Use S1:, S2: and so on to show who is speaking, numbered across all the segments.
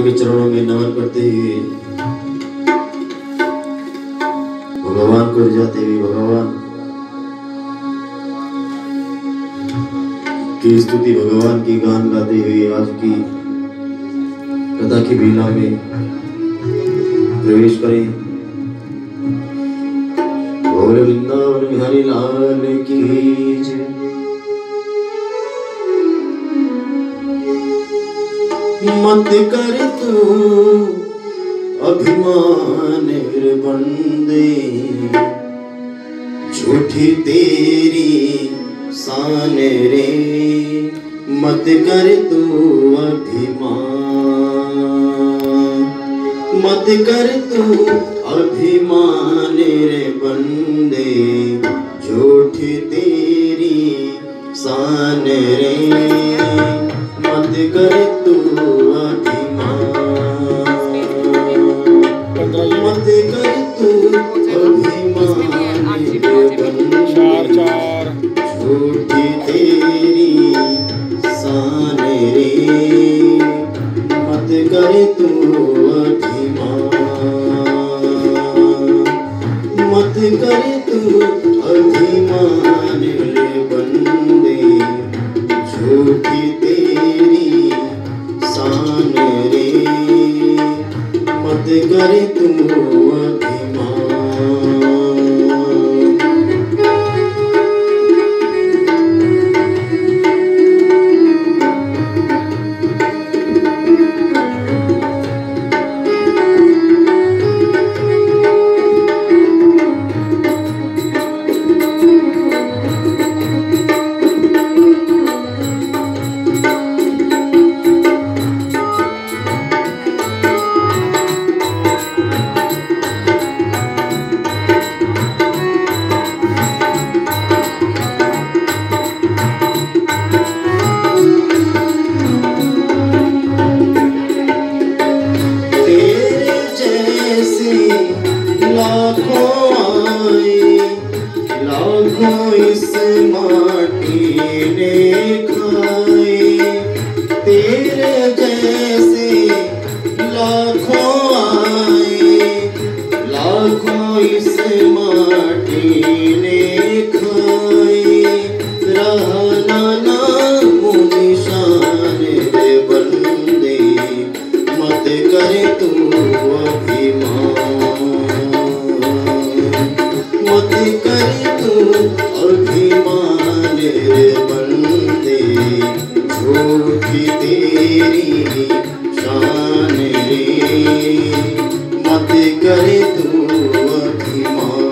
S1: के चरणों में नमन करते हुए भगवान को जाते हुए भगवान की स्तुति, भगवान की गान गाते हुए आज की कथा की बेला में प्रवेश करें। बोल वृंदावन बिहारी लाल की जय। मत कर तू अभिमान बंदे, झूठी तेरी शान रे। मत कर तू अभिमान, मत कर तू अभिमान रे बंदे, झूठी तेरी शान रे। मत कर तू अभिमान, मत कर तू अभिमान झूठी तेरी शान रे। मत कर तू अभिमान, मत कर तू अभिमान रे बंदे, झूठी तेरी शान रे। मत कर तू लाखों इस माटी ने खाए, तेरे जैसे लाखों आए। लाखों इस माटी ने खाए, रहना नाम निशान रे बंदे। मत करे तू अभिमान, मत कर तू अभिमान रे बंदे, झूठी तेरी शान रे। मत कर तू अभिमान।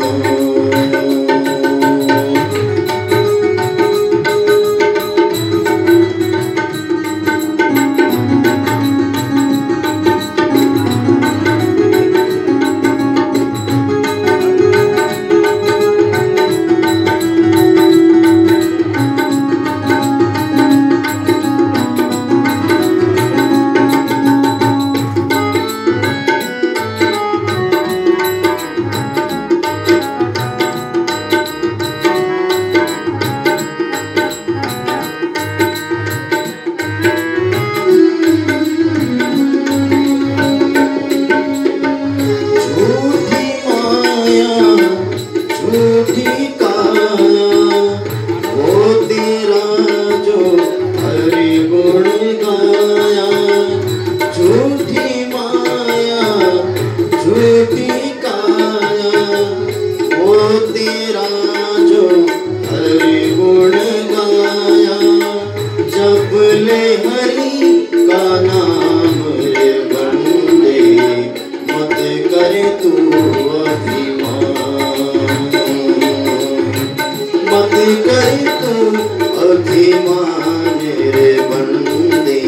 S1: अभिमान रे बंदे,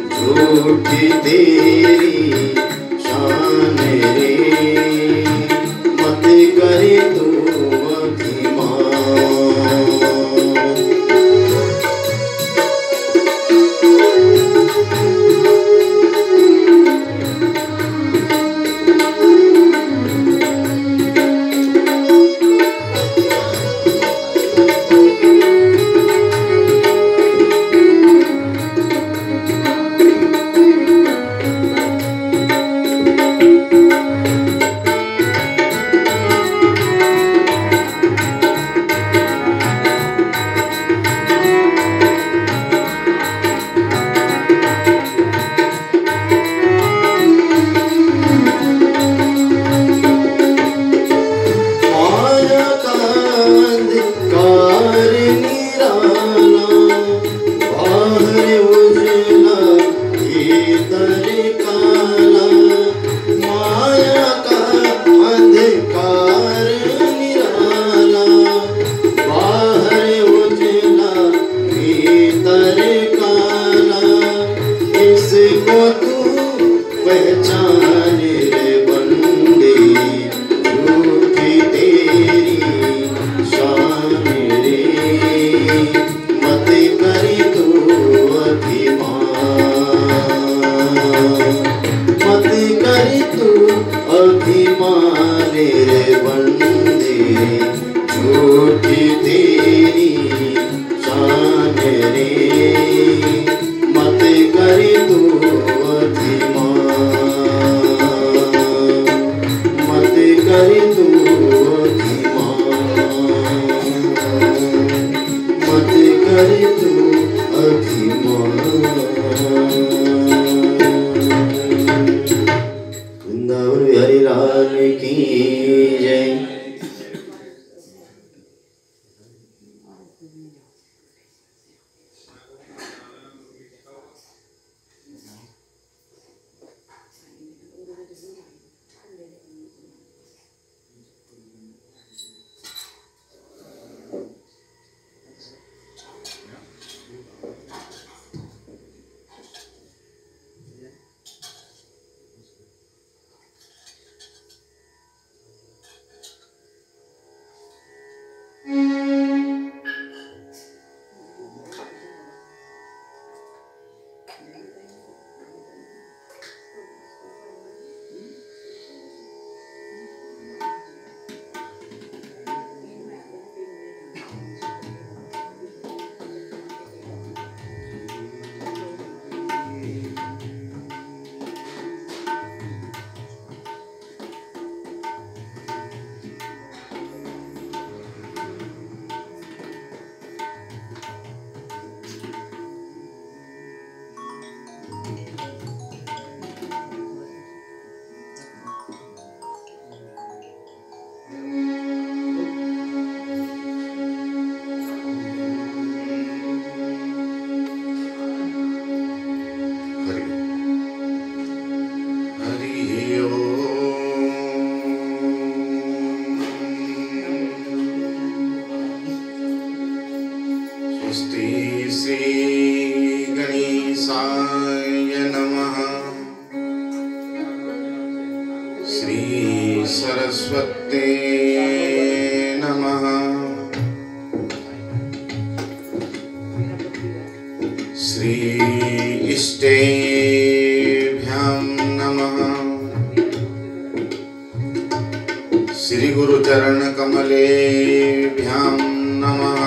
S1: झूठी तेरी शान रे। मत करे तू अभिमान। मत करी तू अभिमान रे बंदे, झूठी तेरी शान रे। मत करी तू अभिमान, मत करी तू अभिमान, मत करी तू अभिमान। वृंदावन बिहारी लाल की जय।
S2: सरस्वते नमः। श्री इष्टेभ्यां नमः। श्री गुरुचरण कमलेभ्यां नमः।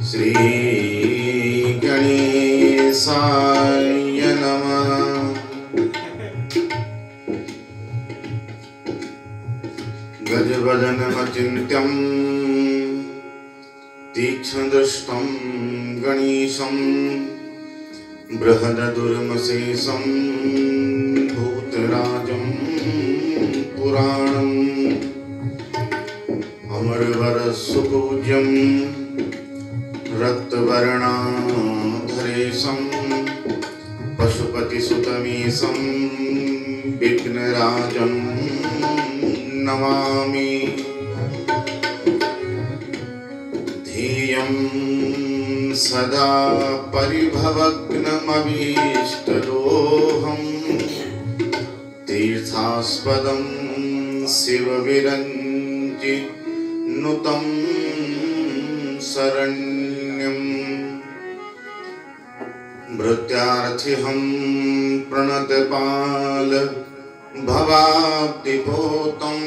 S2: श्री गणेशाय नमः। गजवदनमचिन्त्यं तीक्ष्णदृष्टं गणेशं बृहददुर्मशेषं भूतराजं पुराणम् अमरवरसुपूज्यं रक्तवर्णाधरेशं पशुपतिसुतमीशं विघ्नराजं नमामि। ध्येयं सदा परिभवग्नमभीष्टदोहं तीर्थास्पदं शिवविरञ्जिनुतं शरण्यम्। भृत्यार्थिहं प्रणतपाल भवाब्धिपोतं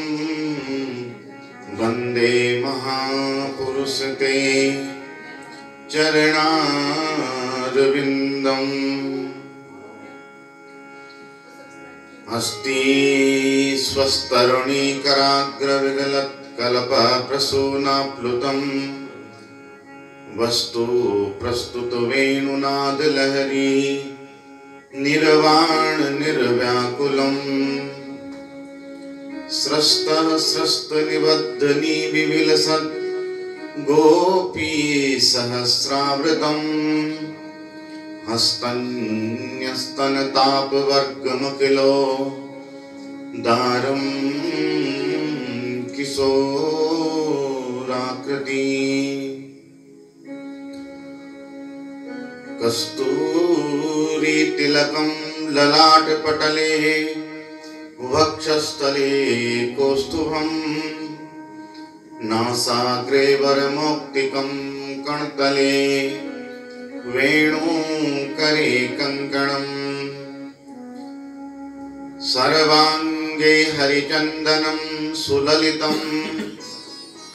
S2: वन्दे महापुरुषते चरणारविन्दम्। अस्ति स्वस्तरुणीकराग्रविगलत्कल्पप्रसूनाप्लुतं वस्तु प्रस्तुतवेणुनादलहरी निर्वाण निर्व्याकुलम्। स्रस्तः स्रस्तनिबद्धनी विविलसत् गोपी सहस्रावृतम्। हस्तन्यस्तनतापवर्गमखिलो दारं किशोराकृति। कस्तूरीतिलकं ललाटपटले वक्षस्थले कौस्तुभं नासाग्रे वरमौक्तिकं कर्णतले वेणुकर्णिकारं। करे कंकणम सर्वांगे हरिचंदनम सुललितम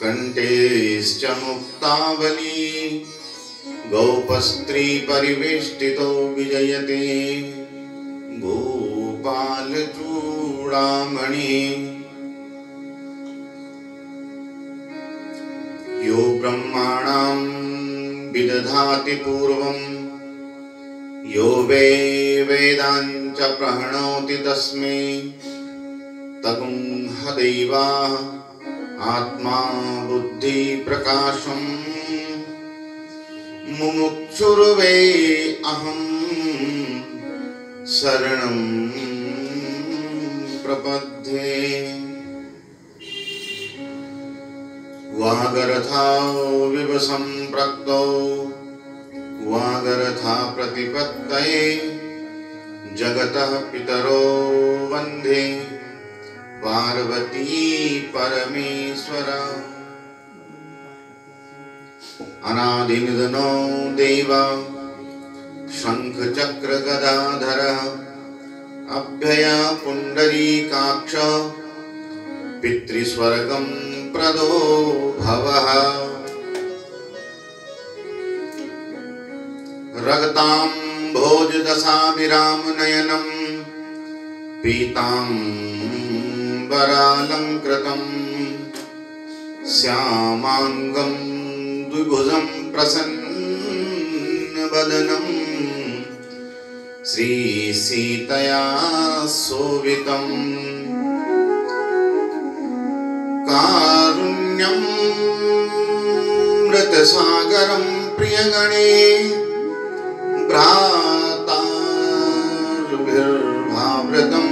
S2: कंठेश्च मुक्तावली गोपस्त्री परिवेष्टितो विजयते गोपाल चूड़ामणि यो ब्रह्माणां विदधाति पूर्वं यो वै वेदांच प्रणोति तस्मै तगुंहदैवा आत्मा बुद्धि प्रकाशम् मुमुक्षुर्वै अहं शरणं प्रपद्ये वागरथा विवसं प्रक्तौ वागरथा प्रतिपत्तये जगतः पितरो वन्दे पार्वती परमेश्वर अनादिनिधनो देव शंख चक्र गदाधर अभ्यय पुंडरीकाक्ष पितृस्वर्गं प्रदो भवः रगतां भोजदशाभिराम नयनं पीताम्बरालंकृतं श्यामांगं द्विभुजं प्रसन्नवदनं श्रीसीतया शोभितं कारुण्यं मृतसागरं प्रियगणे भ्रातार्भिर्भावृतं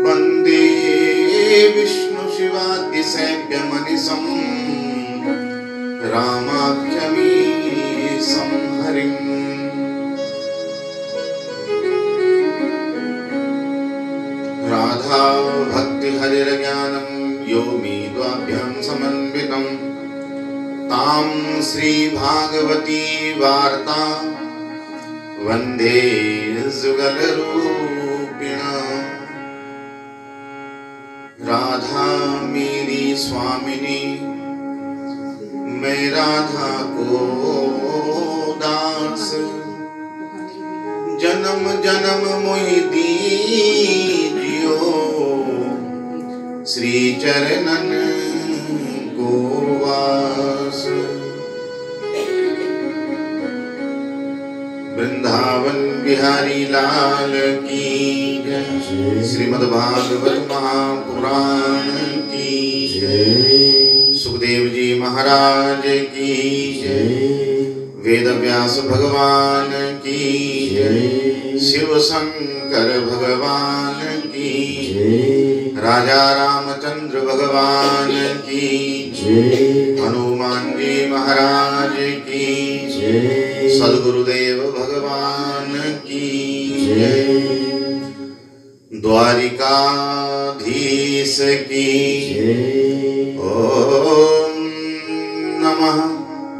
S2: वन्दे विष्णुशिवादिसेव्यमनिशं रामाख्यमीशं हरिम् राधा भक्ति हरिर्ज्ञानं यो मे द्वाभ्यां समन्वितं तां श्री भागवती वार्ता वन्दे जुगलरूपिणा राधा मेरी स्वामिनी मैं राधा को दास जन्म जन्म मोहि दीजियो श्री चरणन को वास वृंदावन बिहारी लाल की जय श्रीमद्भागवत महापुराण की जय सुखदेव जी महाराज की जय वेद व्यास भगवान की जय शिव शंकर भगवान की जय राजा रामचंद्र भगवान की जय हनुमान जी महाराज की जय सद्गुरुदेव भगवान की जय द्वारिकाधीश की जय ओम नमः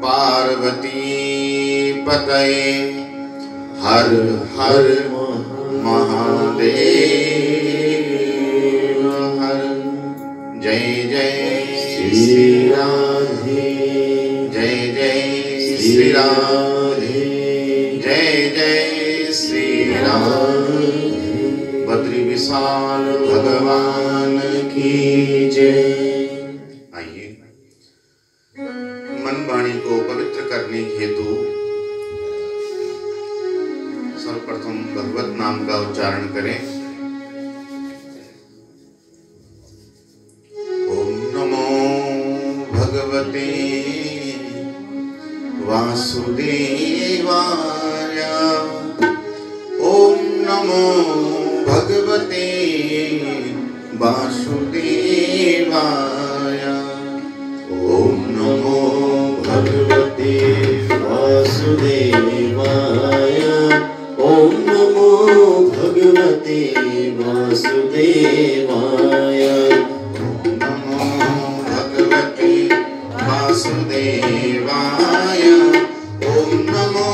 S2: पार्वती पतये हर हर महादेव हर जय जय श्री राधे जय जय श्री राधे जय जय श्री राधे बद्री विशाल भगवान की जय। आइए मन वाणी को पवित्र करने हेतु सर्वप्रथम भगवत नाम का उच्चारण करें। ओम नमो भगवते वासुदेवाय ओम नमो भगवते वासुदेवाय ओम नमो भगवते वासुदेवाय ओम नमो भगवते वासुदेवाय ओम नमो भगवते वासुदेवाय ओम नमो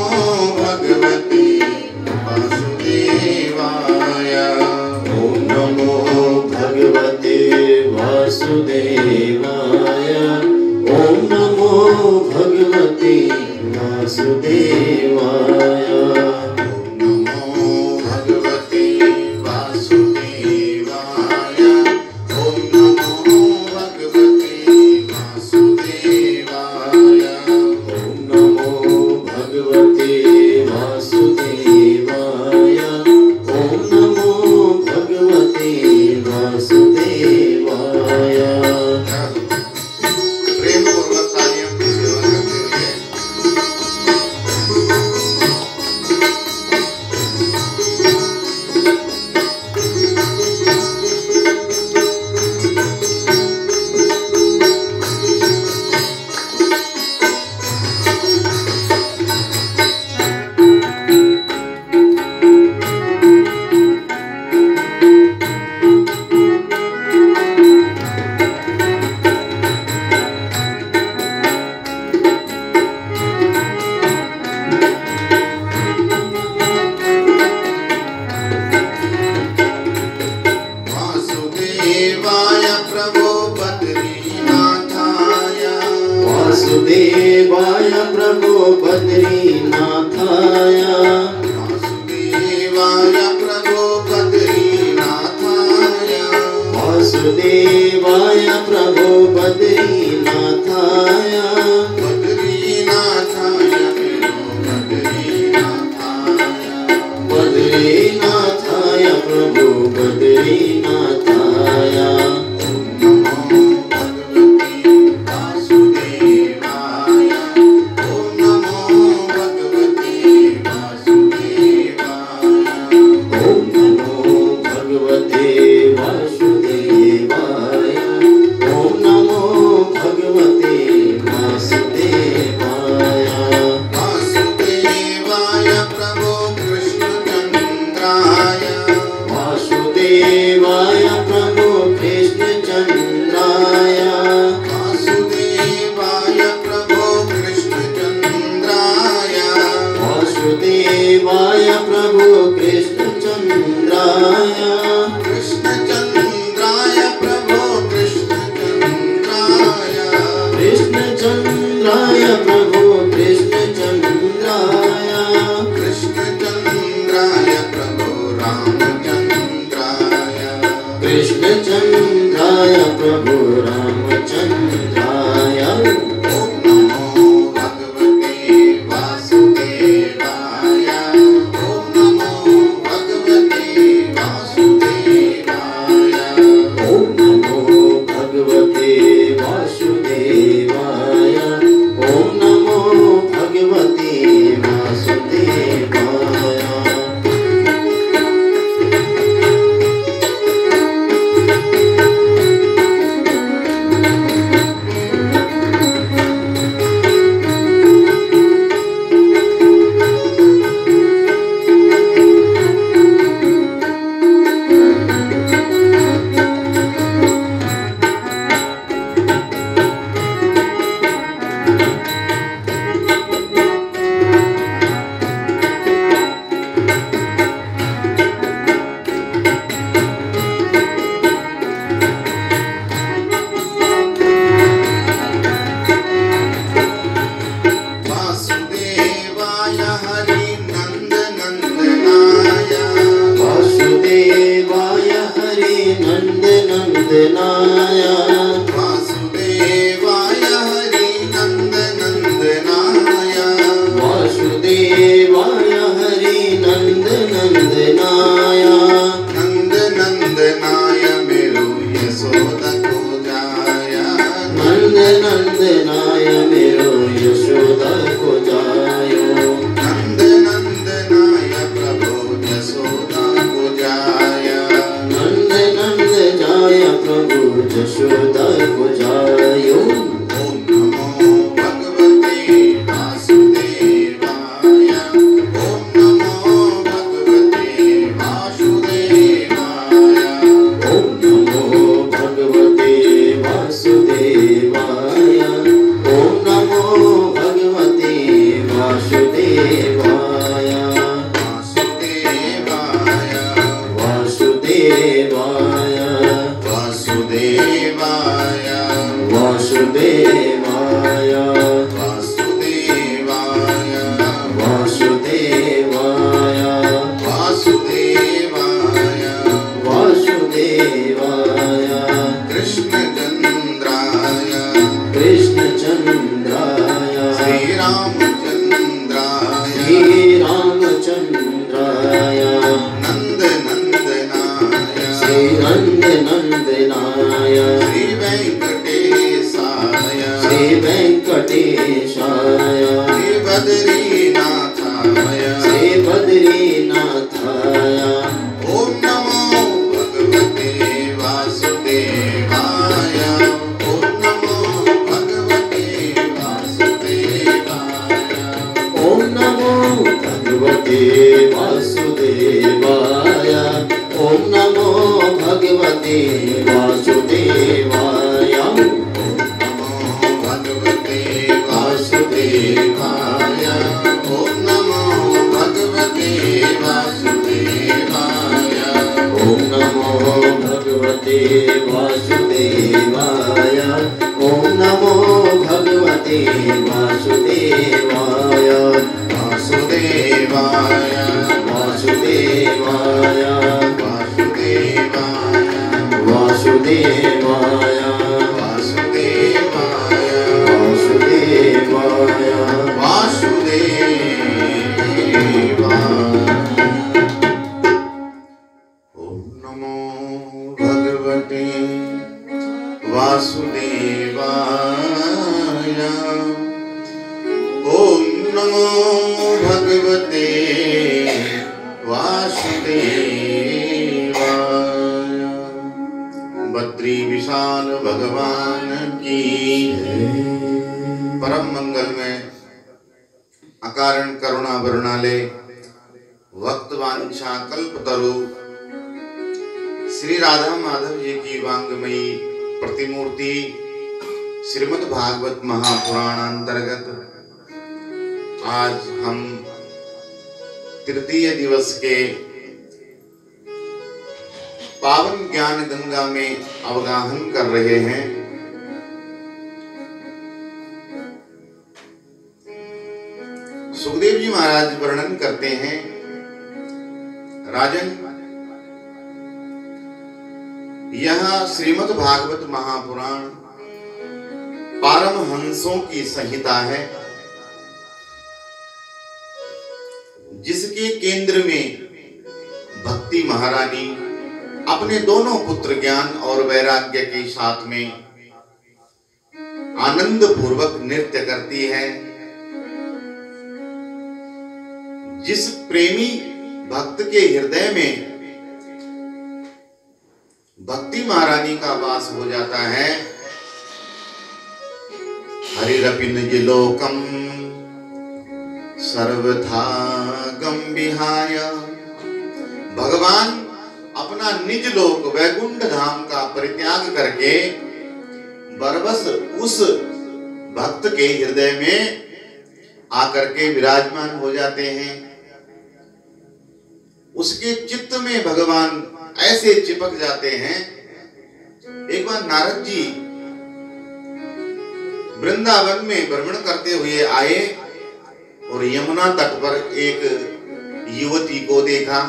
S1: वासुदेवाय।
S2: नमो भगवते वासुदेवाय। ओम नमो भगवते वासुदेवाय।
S1: ओम नमो भगवते वासुदेवाय। ओम नमो भगवते वासुदेवाय।
S2: प्रेम पूर्वक तालियों की सेवा करते हुए वासुदेवाय प्रभो बद्रीनाथाय।
S1: वासुदेवाय प्रभो बद्रीनाथाय।
S2: वासुदेवाय प्रभो बद्रीनाथाय।
S1: वासुदेवाय प्रभो बद्रीनाथाय।
S2: बद्रीनाथाय प्रेमो बद्रीनाथाय।
S1: बद्रीनाथाय प्रभो बद्रीनाथाय।
S2: नमो भगवते वासुदेवाय। ओम नमो भगवते वासुदेवाय।
S1: ओम नमो भगवते वासुदेवाय। ओम नमो भगवते वासुदेवाय।
S2: वासुदेवाय प्रभो कृष्णचन्द्राय।
S1: वासुदेवाय प्रभो कृष्णचन्द्राय।
S2: वासुदेवाय प्रभो कृष्णचन्द्राय।
S1: वासुदेवाय प्रभो कृष्णचन्द्राय।
S2: कृष्णचन्द्राय प्रभो कृष्णचन्द्राय।
S1: कृष्णचन्द्राय प्रभो कृष्णचन्द्राय।
S2: कृष्णचन्द्राय प्रभो रामचन्द्राय।
S1: कृष्णचन्द्राय प्रभो रामचन्द्राय।
S2: ओम नमो भगवते वासुदेवाय। ओम नमो भगवते वासुदेवाय।
S1: ओम नमो भगवते वासुदेवाय। ओम नमो भगवते वासुदेवाय। वासुदेवाय
S2: वासुदेवाय
S1: वासुदेवाय
S2: वासुदेवाय। ओम नमो भगवते वासुदेवाय। ओम नमो भगवते वासुदेवाय। बद्री विशाल भगवान की परम मंगल में अकारण करुणा वरुणालय भक्त वांछा कल्पतरु श्री राधा माधव जी की वांगमयी प्रतिमूर्ति श्रीमद् भागवत महापुराण अंतर्गत आज हम तृतीय दिवस के पावन ज्ञान गंगा में अवगाहन कर रहे हैं। सुखदेव जी महाराज वर्णन करते हैं, राजन यह श्रीमद् भागवत महापुराण पारमहंसों की संहिता है, जिसके केंद्र में भक्ति महारानी अपने दोनों पुत्र ज्ञान और वैराग्य के साथ में आनंद पूर्वक नृत्य करती है। जिस प्रेमी भक्त के हृदय में भक्ति महारानी का वास हो जाता है, हरिरपि निज लोकम सर्वथा गम विहाय। भगवान अपना निज लोक वैकुंठ धाम का परित्याग करके बरबस उस भक्त के हृदय में आकर के विराजमान हो जाते हैं। उसके चित्त में भगवान ऐसे चिपक जाते हैं। एक बार नारद जी वृंदावन में भ्रमण करते हुए आए और यमुना तट पर एक युवती को देखा।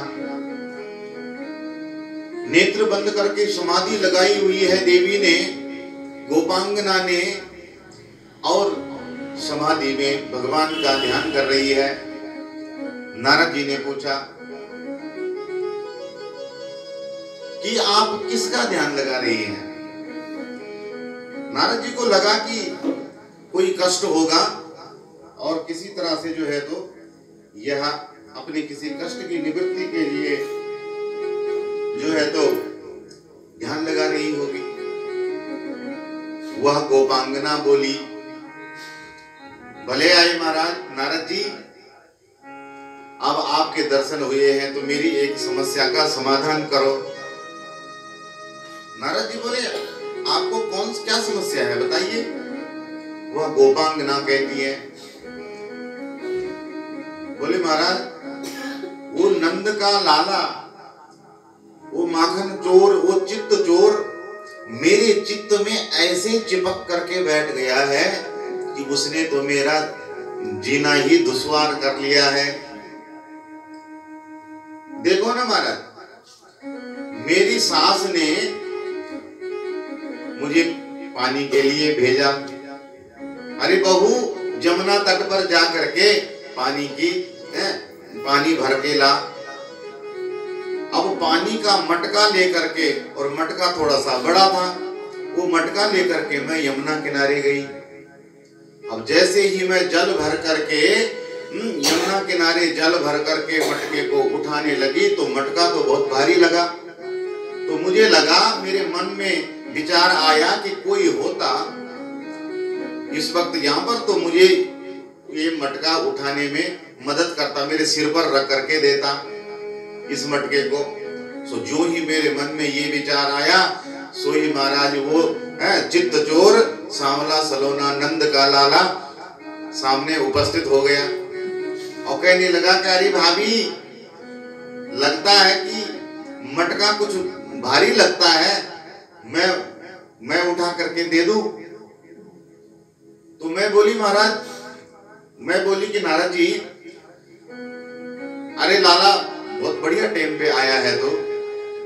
S2: नेत्र बंद करके समाधि लगाई हुई है देवी ने, गोपांगना ने, और समाधि में भगवान का ध्यान कर रही है। नारद जी ने पूछा कि आप किसका ध्यान लगा रही हैं? नारद जी को लगा कि कोई कष्ट होगा और किसी तरह से जो है तो यह अपने किसी कष्ट की निवृत्ति के लिए जो है तो ध्यान लगा रही होगी। वह गोपांगना बोली, भले आए महाराज नारद जी, अब आपके दर्शन हुए हैं तो मेरी एक समस्या का समाधान करो। नारद जी बोले, आपको क्या समस्या है बताइए। वह गोपांगना कहती है, बोले महाराज वो नंद का लाला, वो माखन चोर, वो चित्त चोर मेरे चित्त में ऐसे चिपक करके बैठ गया है कि उसने तो मेरा जीना ही दुश्वार कर लिया है। देखो ना महाराज, मेरी सास ने मुझे पानी के लिए भेजा, अरे बहू जमुना तट पर जा करके पानी भर के ला। अब पानी का मटका लेकर के, और मटका थोड़ा सा बड़ा था, वो मटका लेकर के मैं यमुना किनारे गई। अब जैसे ही मैं जल भर करके यमुना किनारे जल भर करके मटके को उठाने लगी तो मटका तो बहुत भारी लगा। तो मुझे लगा, मेरे मन में विचार आया कि कोई होता इस वक्त यहाँ पर तो मुझे ये मटका उठाने में मदद करता, मेरे सिर पर रख करके देता इस मटके को। सो जो ही मेरे मन में ये विचार आया, सो ही महाराज वो चित्त चोर सांवला सलोना नंद का लाला सामने उपस्थित हो गया और कहने लगा कि अरे भाभी, लगता है कि मटका कुछ भारी लगता है, मैं उठा करके दे दूं। तो मैं बोली कि नारद जी, अरे लाला बहुत बढ़िया टाइम पे आया है, तो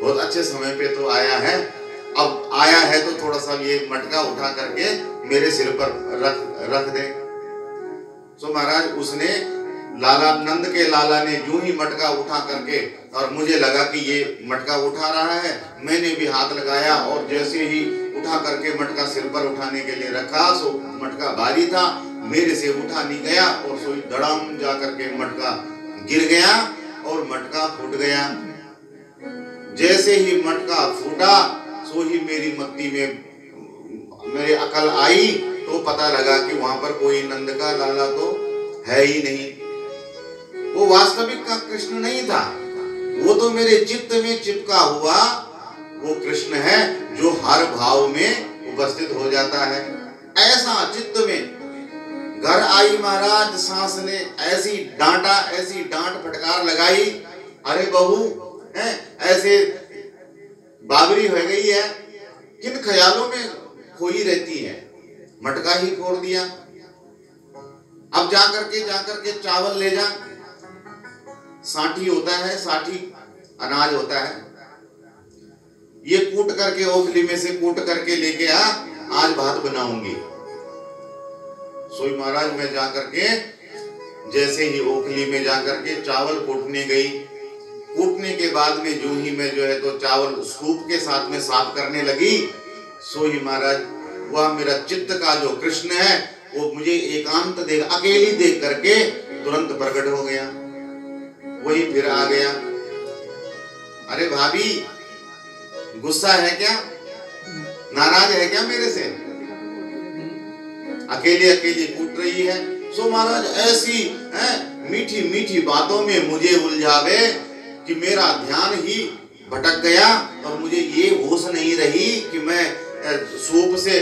S2: बहुत अच्छे समय पे तो आया है, अब आया है तो थोड़ा सा ये मटका उठा करके मेरे सिर पर रख दे। सो महाराज उसने लाला, नंद के लाला ने यूं ही मटका उठा करके, और मुझे लगा कि ये मटका उठा रहा है, मैंने भी हाथ लगाया और जैसे ही उठा करके मटका सिर पर उठाने के लिए रखा, सो मटका भारी था, मेरे से उठा नहीं गया और सो धड़ाम जा करके मटका गिर गया और मटका फूट गया। जैसे ही मटका फूटा सो ही मेरी मत्ती में मेरे अकल आई, तो पता लगा कि वहां पर कोई नंद का लाला तो है ही नहीं। वो वास्तविक का कृष्ण नहीं था, वो तो मेरे चित्त में चिपका हुआ वो कृष्ण है जो हर भाव में उपस्थित हो जाता है। ऐसा चित्त में घर आई महाराज, सास ने ऐसी डांटा, ऐसी डांट फटकार लगाई, अरे बहू है ऐसे बाबरी हो गई है, किन ख्यालों में खोई रहती है, मटका ही फोड़ दिया। अब जाकर के चावल ले जा, साठी होता है, साठी अनाज होता है, ये कूट करके ओखली में से कूट करके लेके आ, आज भात बनाऊंगी। सोई महाराज मैं जाकर के जैसे ही ओखली में जाकर के चावल कूटने गई, कूटने के बाद में जो ही मैं जो है तो चावल सूप के साथ में साफ करने लगी, सो ही महाराज वह मेरा चित्त का जो कृष्ण है वो मुझे एकांत देख, अकेली देख करके तुरंत प्रकट हो गया, वही फिर आ गया। अरे भाभी गुस्सा है क्या, नाराज है क्या मेरे से, अकेले अकेले कूट रही है। सो महाराज ऐसी मीठी मीठी बातों में मुझे उलझावे कि मेरा ध्यान ही भटक गया और मुझे ये होश नहीं रही कि मैं सूप से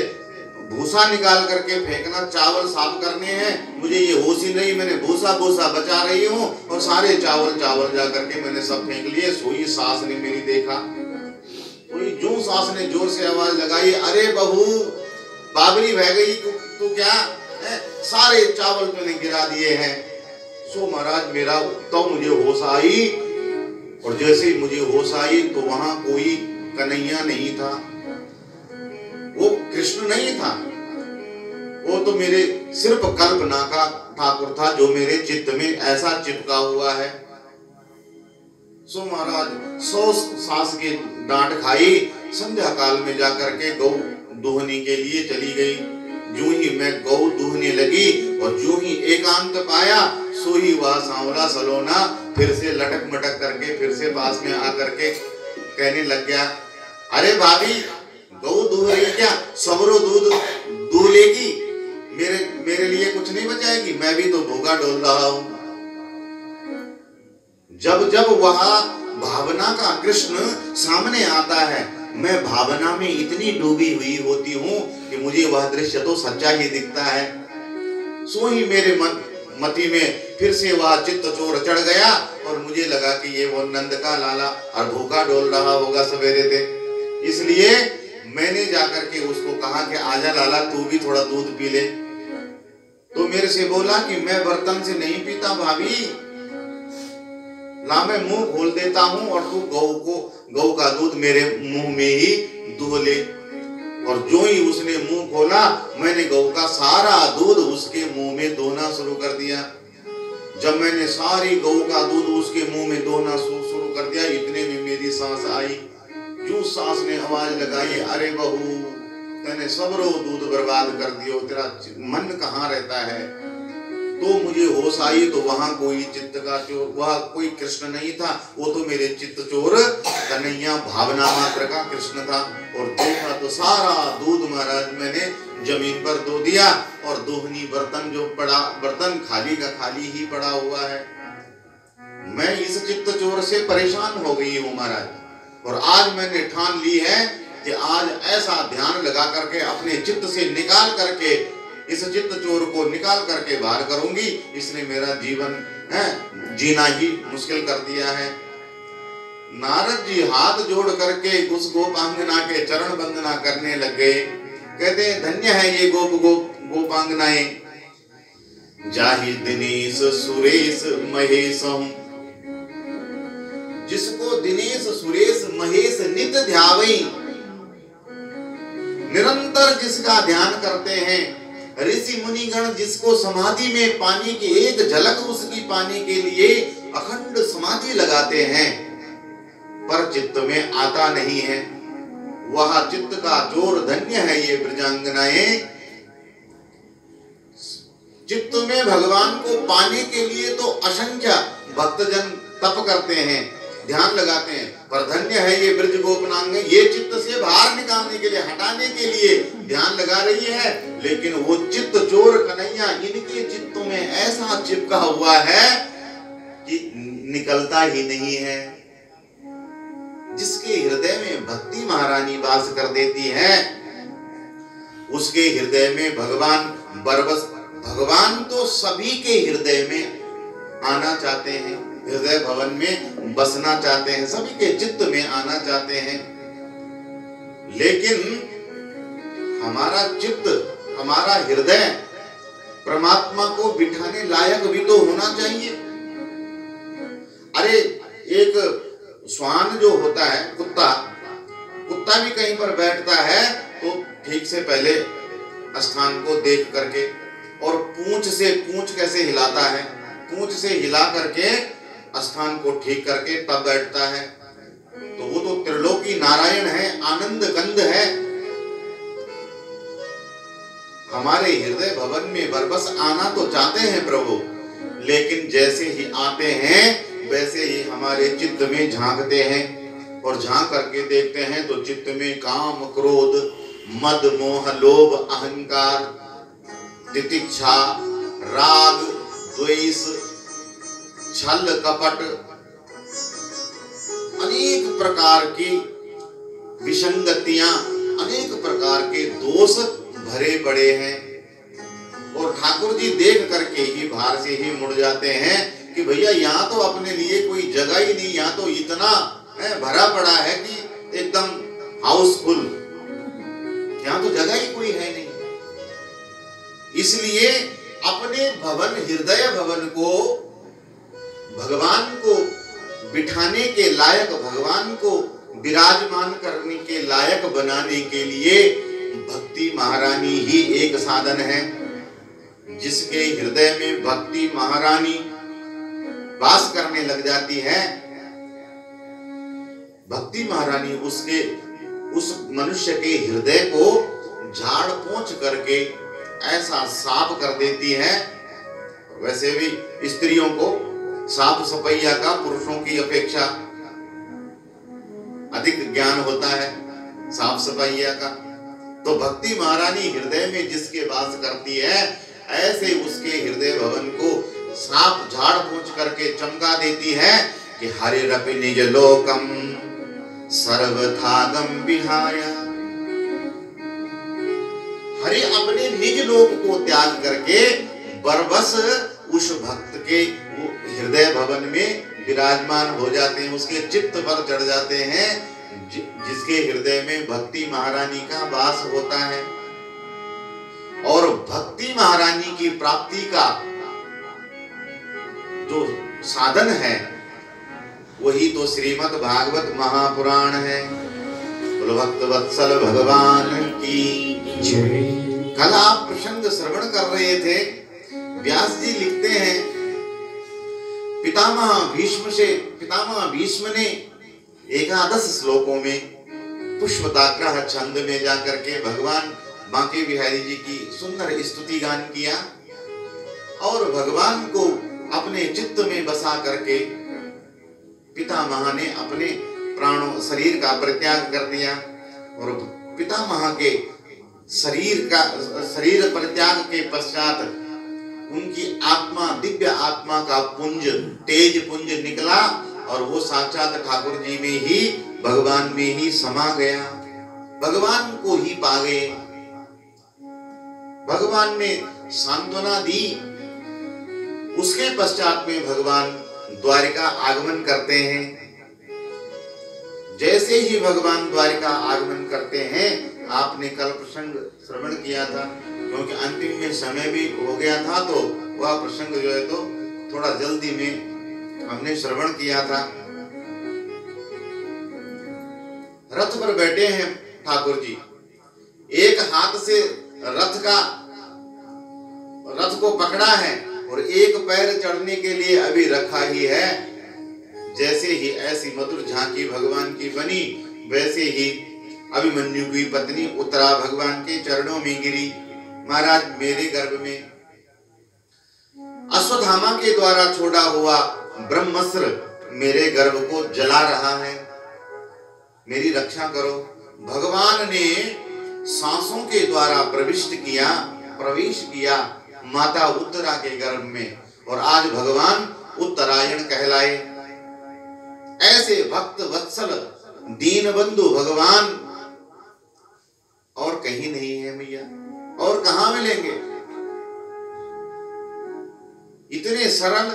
S2: भूसा निकाल करके फेंकना, चावल साफ करने हैं, मुझे ये होश ही नहीं, मैंने भूसा बचा रही हूँ और सारे चावल जा करके मैंने सब फेंक लिए। सोई सास ने मेरी देखा, कोई जो सास ने जोर से आवाज लगाई, अरे बहू बाबरी बह गई तू क्या है? सारे चावल तूने गिरा दिए हैं। सो महाराज मेरा तो मुझे होश आई, और जैसे ही मुझे होश आई तो वहां कोई कन्हैया नहीं था, वो कृष्ण नहीं था, वो तो मेरे सिर्फ कल्पना का ठाकुर था जो मेरे चित्त में ऐसा चिपका हुआ है। सो महाराज 100 सास की डांट खाई, संध्या काल में जाकर के गौ दूहने के लिए चली गई। जो ही मैं गौ दूहने लगी और जो ही एकांत पाया, सो ही वह सांवला सलोना फिर से लटक मटक करके फिर से पास में आकर के कहने लग गया, अरे भाभी गौ दूह रही क्या, सबरो दूध दूह लेगी, मेरे लिए कुछ नहीं बचाएगी, मैं भी तो भूखा डोल रहा हूं। जब वह भावना का कृष्ण सामने आता है, मैं भावना में इतनी डूबी हुई होती हूँ कि मुझे वह दृश्य तो सच्चा ही दिखता है। सो ही मेरे मति में फिर से वह चित्त चोर चढ़ गया और मुझे लगा कि ये वो नंद का लाला और भूखा डोल रहा होगा सवेरे से। इसलिए मैंने जाकर के उसको कहा कि आजा लाला तू भी थोड़ा दूध पी ले। तो मेरे से बोला कि मैं बर्तन से नहीं पीता भाभी, ला मैं मुंह खोल देता हूं और तू गौ का दूध मेरे मुंह में ही दूह ले। और जो ही उसने मुंह खोला, मैंने गौ का सारा दूध उसके मुंह में दोहना शुरू कर दिया। जब मैंने सारी गौ का दूध उसके मुंह में दोहना शुरू कर दिया, इतने में मेरी सांस आई। जो सांस ने आवाज लगाई, अरे बहू तूने सबरो दूध बर्बाद कर दियो, तेरा मन कहाँ रहता है। तो मुझे होश आई तो वहां कोई चित्त का चोर, वह कोई कृष्ण नहीं था, वो तो मेरे चित्त चोर कन्हैया भावना मात्र का कृष्ण था। और देखा तो सारा दूध महाराज मैंने जमीन पर दो दिया और दोहनी बर्तन जो पड़ा, बर्तन खाली का खाली ही पड़ा हुआ है। मैं इस चित्त चोर से परेशान हो गई हूँ महाराज, और आज मैंने ठान ली है कि आज ऐसा ध्यान लगा करके अपने चित्त से निकाल करके इस चित्त चोर को निकाल करके बाहर करूंगी। इसने मेरा जीवन जीना ही मुश्किल कर दिया है। नारद जी हाथ जोड़ करके उस गोपांगना के चरण वंदना करने लग गए। कहते हैं धन्य है ये गोपांगनाएं, जाहि दिनेश सुरेश महेश, जिसको दिनेश सुरेश महेश नित ध्यावई। निरंतर जिसका ध्यान करते हैं, ऋषि मुनिगण जिसको समाधि में पानी की एक झलक उसकी पाने के लिए अखंड समाधि लगाते हैं, पर चित्त में आता नहीं है, वह चित्त का चोर धन्य है ये ब्रजांगनाएं। चित्त में भगवान को पाने के लिए तो असंख्य भक्तजन तप करते हैं, ध्यान लगाते हैं, पर धन्य है ये ब्रज गोपनांगें, ये चित्त से बाहर निकालने के लिए, हटाने के लिए ध्यान लगा रही है, लेकिन वो चित्त चोर कन्हैया इनके चित्तों में ऐसा चिपका हुआ है कि निकलता ही नहीं है। जिसके हृदय में भक्ति महारानी वास कर देती है, उसके हृदय में भगवान बरबस। भगवान तो सभी के हृदय में आना चाहते हैं, हृदय भवन में बसना चाहते हैं, सभी के चित्त में आना चाहते हैं, लेकिन हमारा चित्त, हमारा हृदय परमात्मा को बिठाने लायक भी तो होना चाहिए। अरे एक श्वान जो होता है, कुत्ता भी कहीं पर बैठता है तो ठीक से पहले स्थान को देख करके, और पूंछ कैसे हिलाता है, पूंछ से हिला करके स्थान को ठीक करके तब बैठता है। तो वो तो त्रिलोकी नारायण है, आनंद कंद है। हमारे हृदय भवन में बरबस आना तो चाहते हैं प्रभु, लेकिन जैसे ही आते हैं वैसे ही हमारे चित्त में झांकते हैं, और झांक करके देखते हैं तो चित्त में काम, क्रोध, मद, मोह, लोभ, अहंकार, तितिक्षा, राग, द्वेष, छल, कपट, अनेक प्रकार की विसंगतियां, अनेक प्रकार के दोष भरे पड़े हैं। और ठाकुर जी देख करके ही बाहर से ही मुड़ जाते हैं कि भैया यहाँ तो अपने लिए कोई जगह ही नहीं, यहाँ तो इतना भरा पड़ा है कि एकदम हाउसफुल, यहाँ तो जगह ही कोई है नहीं। इसलिए अपने भवन, हृदय भवन को भगवान को बिठाने के लायक, भगवान को विराजमान करने के लायक बनाने के लिए भक्ति महारानी ही एक साधन है। जिसके हृदय में भक्ति महारानी वास करने लग जाती है, भक्ति महारानी उस मनुष्य के हृदय को झाड़ पोंछ करके ऐसा साफ कर देती है। वैसे भी स्त्रियों को साफ सफाइया का पुरुषों की अपेक्षा अधिक ज्ञान होता है साफ सफाइया का। तो भक्ति महारानी हृदय में जिसके वास करती है, ऐसे उसके हृदय भवन को साफ झाड़ पोंछ करके चमका देती है कि हरिरपि निज लोकम सर्वथागम विहाय। हरि अपने निज लोक को त्याग करके बरबस उस भक्त के हृदय भवन में विराजमान हो जाते हैं, उसके चित्त पर चढ़ जाते हैं, जिसके हृदय में भक्ति महारानी का वास होता है। और भक्ति महारानी की प्राप्ति का जो साधन है वही तो श्रीमद् भागवत महापुराण है। बोलो भक्त वत्सल भगवान की जय। कल आप प्रसंग श्रवण कर रहे थे, व्यास जी लिखते हैं पितामह भीष्म ने 11 श्लोकों में पुष्पताग्रह छंद में जाकर के भगवान बांके बिहारी जी की सुंदर स्तुति गान किया, और भगवान को अपने चित्त में बसा करके पितामह ने अपने प्राणों शरीर का परित्याग कर दिया। और पितामह के शरीर परित्याग के पश्चात उनकी आत्मा, दिव्य आत्मा का पुंज, तेज पुंज निकला, और वो साक्षात ठाकुर जी में ही, भगवान में ही समा गया, भगवान को ही पा गए। भगवान ने सांत्वना दी। उसके पश्चात में भगवान द्वारिका आगमन करते हैं। जैसे ही भगवान द्वारिका आगमन करते हैं, आपने कल प्रसंग श्रवण किया था, क्योंकि अंतिम में समय भी हो गया था, तो वह प्रसंग जो है तो थोड़ा जल्दी में हमने श्रवण किया था। रथ पर बैठे हैं ठाकुर जी, एक हाथ से रथ को पकड़ा है और एक पैर चढ़ने के लिए अभी रखा ही है। जैसे ही ऐसी मधुर झांकी भगवान की बनी, वैसे ही अभिमन्यु की पत्नी उत्तरा भगवान के चरणों में गिरी। महाराज मेरे गर्भ में अश्वत्थामा के द्वारा छोड़ा हुआ ब्रह्मास्त्र मेरे गर्भ को जला रहा है, मेरी रक्षा करो। भगवान ने सांसों के द्वारा प्रवेश किया माता उत्तरा के गर्भ में, और आज भगवान उत्तरायण कहलाए। ऐसे भक्त वत्सल दीन बंधु भगवान और कहीं नहीं है मैया, और कहां मिलेंगे। इतने सरल,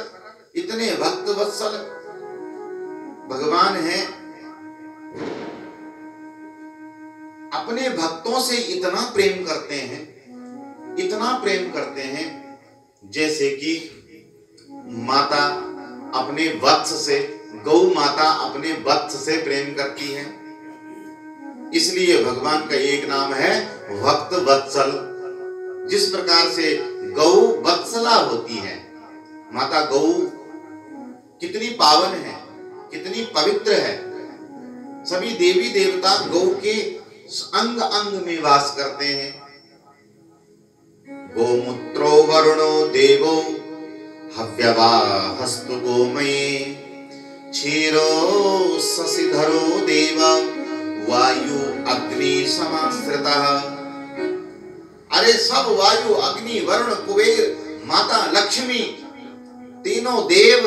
S2: इतने भक्त वत्सल भगवान हैं, अपने भक्तों से इतना प्रेम करते हैं, इतना प्रेम करते हैं, जैसे कि माता अपने वत्स से, गौ माता अपने वत्स से प्रेम करती है। इसलिए भगवान का एक नाम है भक्त वत्सल। जिस प्रकार से गौ वत्सला होती है, माता गौ कितनी पावन है, कितनी पवित्र है। सभी देवी देवता गौ के अंग अंग में वास करते हैं। गोमूत्रो वरुणो देवो हव्यवाहस्तु गोमये, क्षीरो शशिधरो देव वायु अग्नि समाश्रितः। अरे सब वायु अग्नि वरुण कुबेर माता लक्ष्मी तीनों देव,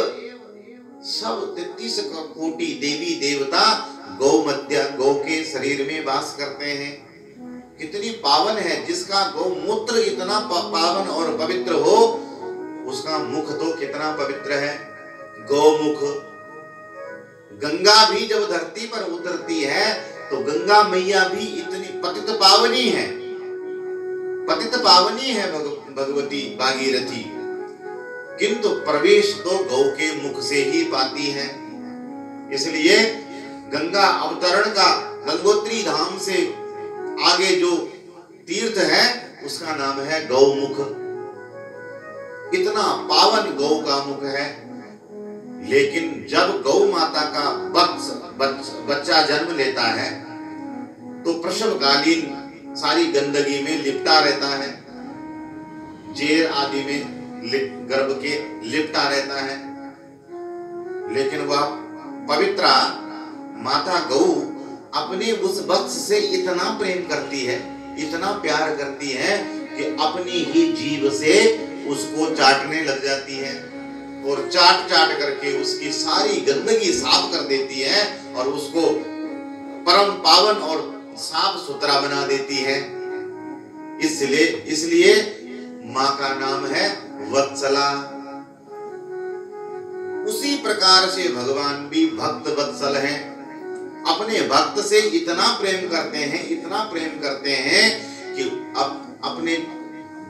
S2: सब 33 कोटि देवी देवता गौ के शरीर में वास करते हैं। कितनी पावन है, जिसका गौमूत्र इतना पावन और पवित्र हो, उसका मुख तो कितना पवित्र है। गौमुख। गंगा भी जब धरती पर उतरती है तो गंगा मैया भी इतनी पतित पावनी है, पतित पावनी है भगवती भागीरथी, किंतु प्रवेश तो गौ के मुख से ही पाती है। इसलिए गंगा अवतरण का गंगोत्री धाम से आगे जो तीर्थ है उसका नाम है गौमुख। इतना पावन गौ का मुख है। लेकिन जब गौ माता का बच्चा जन्म लेता है तो प्रसवकालीन सारी गंदगी में लिपटा रहता है, जेर आदि में गर्भ के लिपटा रहता है। लेकिन वह पवित्रा माता गौ अपने उस वत्स से इतना प्रेम करती है, इतना प्यार करती है कि अपनी ही जीभ से उसको चाटने लग जाती है और चाट चाट करके उसकी सारी गंदगी साफ कर देती है और उसको परम पावन और साफ सुथरा बना देती है। इसलिए माँ का नाम है वत्सला। उसी प्रकार से भगवान भी भक्त वत्सल हैं। अपने भक्त से इतना प्रेम करते हैं, इतना प्रेम करते हैं कि अपने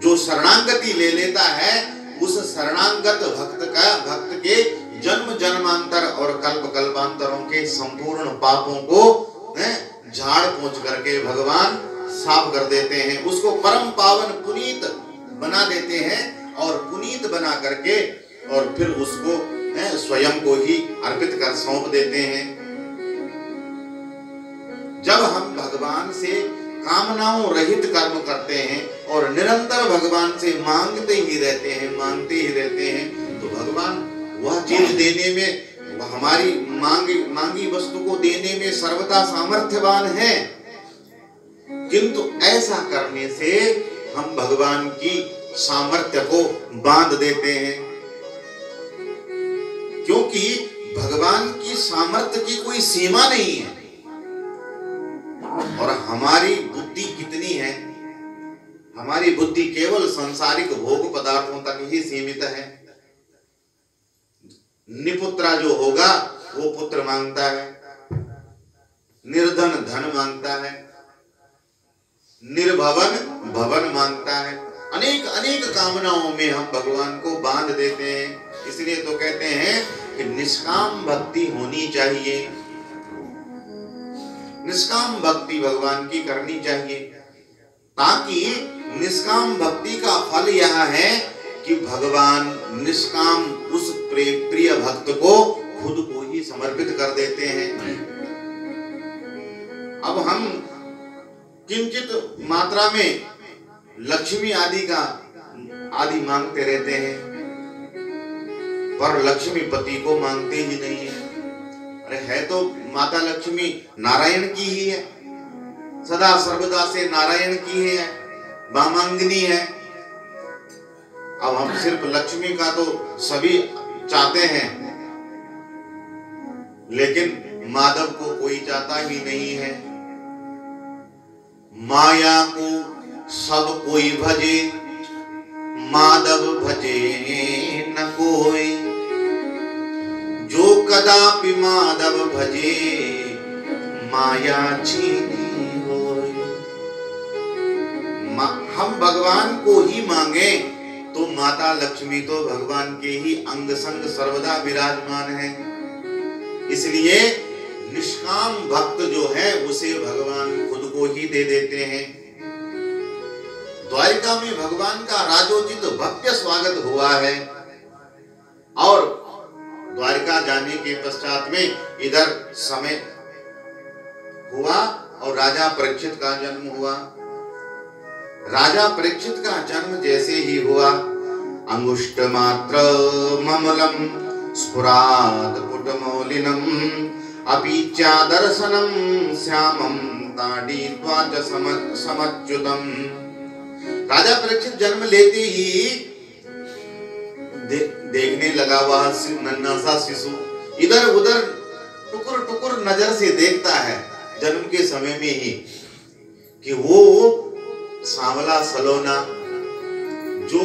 S2: जो शरणागति ले लेता है उस शरणागत भक्त के जन्म जन्मांतर और कल्प कल्पांतरों के संपूर्ण पापों को झाड़ पोंछ करके भगवान साफ कर देते हैं, उसको परम पावन पुनीत बना देते हैं और पुनीत बना करके और फिर उसको स्वयं को ही अर्पित कर सौंप देते हैं। जब हम भगवान से कामनाओं रहित कर्म करते हैं और निरंतर भगवान से मांगते ही रहते हैं तो भगवान वह चीज देने में, हमारी मांगी वस्तु को देने में सर्वदा सामर्थ्यवान है। किंतु ऐसा करने से हम भगवान की सामर्थ्य को बांध देते हैं, क्योंकि भगवान की सामर्थ्य की कोई सीमा नहीं है। और हमारी बुद्धि कितनी है, हमारी बुद्धि केवल सांसारिक भोग पदार्थों तक ही सीमित है। निपुत्रा जो होगा वो पुत्र मांगता है, निर्धन धन मांगता है, निर्भवन भवन मांगता है। अनेक अनेक कामनाओं में हम भगवान को बांध देते हैं। इसलिए तो कहते हैं कि निष्काम भक्ति होनी चाहिए, निष्काम भक्ति भगवान की करनी चाहिए। ताकि निष्काम भक्ति का फल यह है कि भगवान निष्काम उस प्रिय भक्त को खुद को ही समर्पित कर देते हैं। अब हम किंचित मात्रा में लक्ष्मी आदि मांगते रहते हैं, पर लक्ष्मी पति को मांगते ही नहीं है। अरे है तो माता लक्ष्मी नारायण की ही है, सदा सर्वदा से नारायण की है, वामांगिनी है। अब हम सिर्फ लक्ष्मी का तो सभी चाहते हैं, लेकिन माधव को कोई चाहता ही नहीं है। माया को सब कोई भजे, माधव भजे न कोई। जो कदापि माधव भजे, माया छीनी होय। हम भगवान को ही मांगे तो माता लक्ष्मी तो भगवान के ही अंग संग सर्वदा विराजमान है। इसलिए निष्काम भक्त जो है उसे भगवान खुद को ही दे देते हैं। द्वारिका में भगवान का राजोचित भव्य स्वागत हुआ है और द्वारिका जाने के पश्चात में इधर समय हुआ और राजा परीक्षित का जन्म हुआ। राजा परीक्षित का जन्म जैसे ही हुआ, अंगुष्ठ मात्र ममलम स्फुरात कुटमौलिनम अपीच्या दर्शनम श्यामम ताडीत्वा च समच्युतम। राजा परीक्षित जन्म लेते ही देखने लगा वह नन्हा सा शिशु, इधर उधर टुकुर टुकुर नजर से देखता है जन्म के समय में ही कि वो सांवला सलोना जो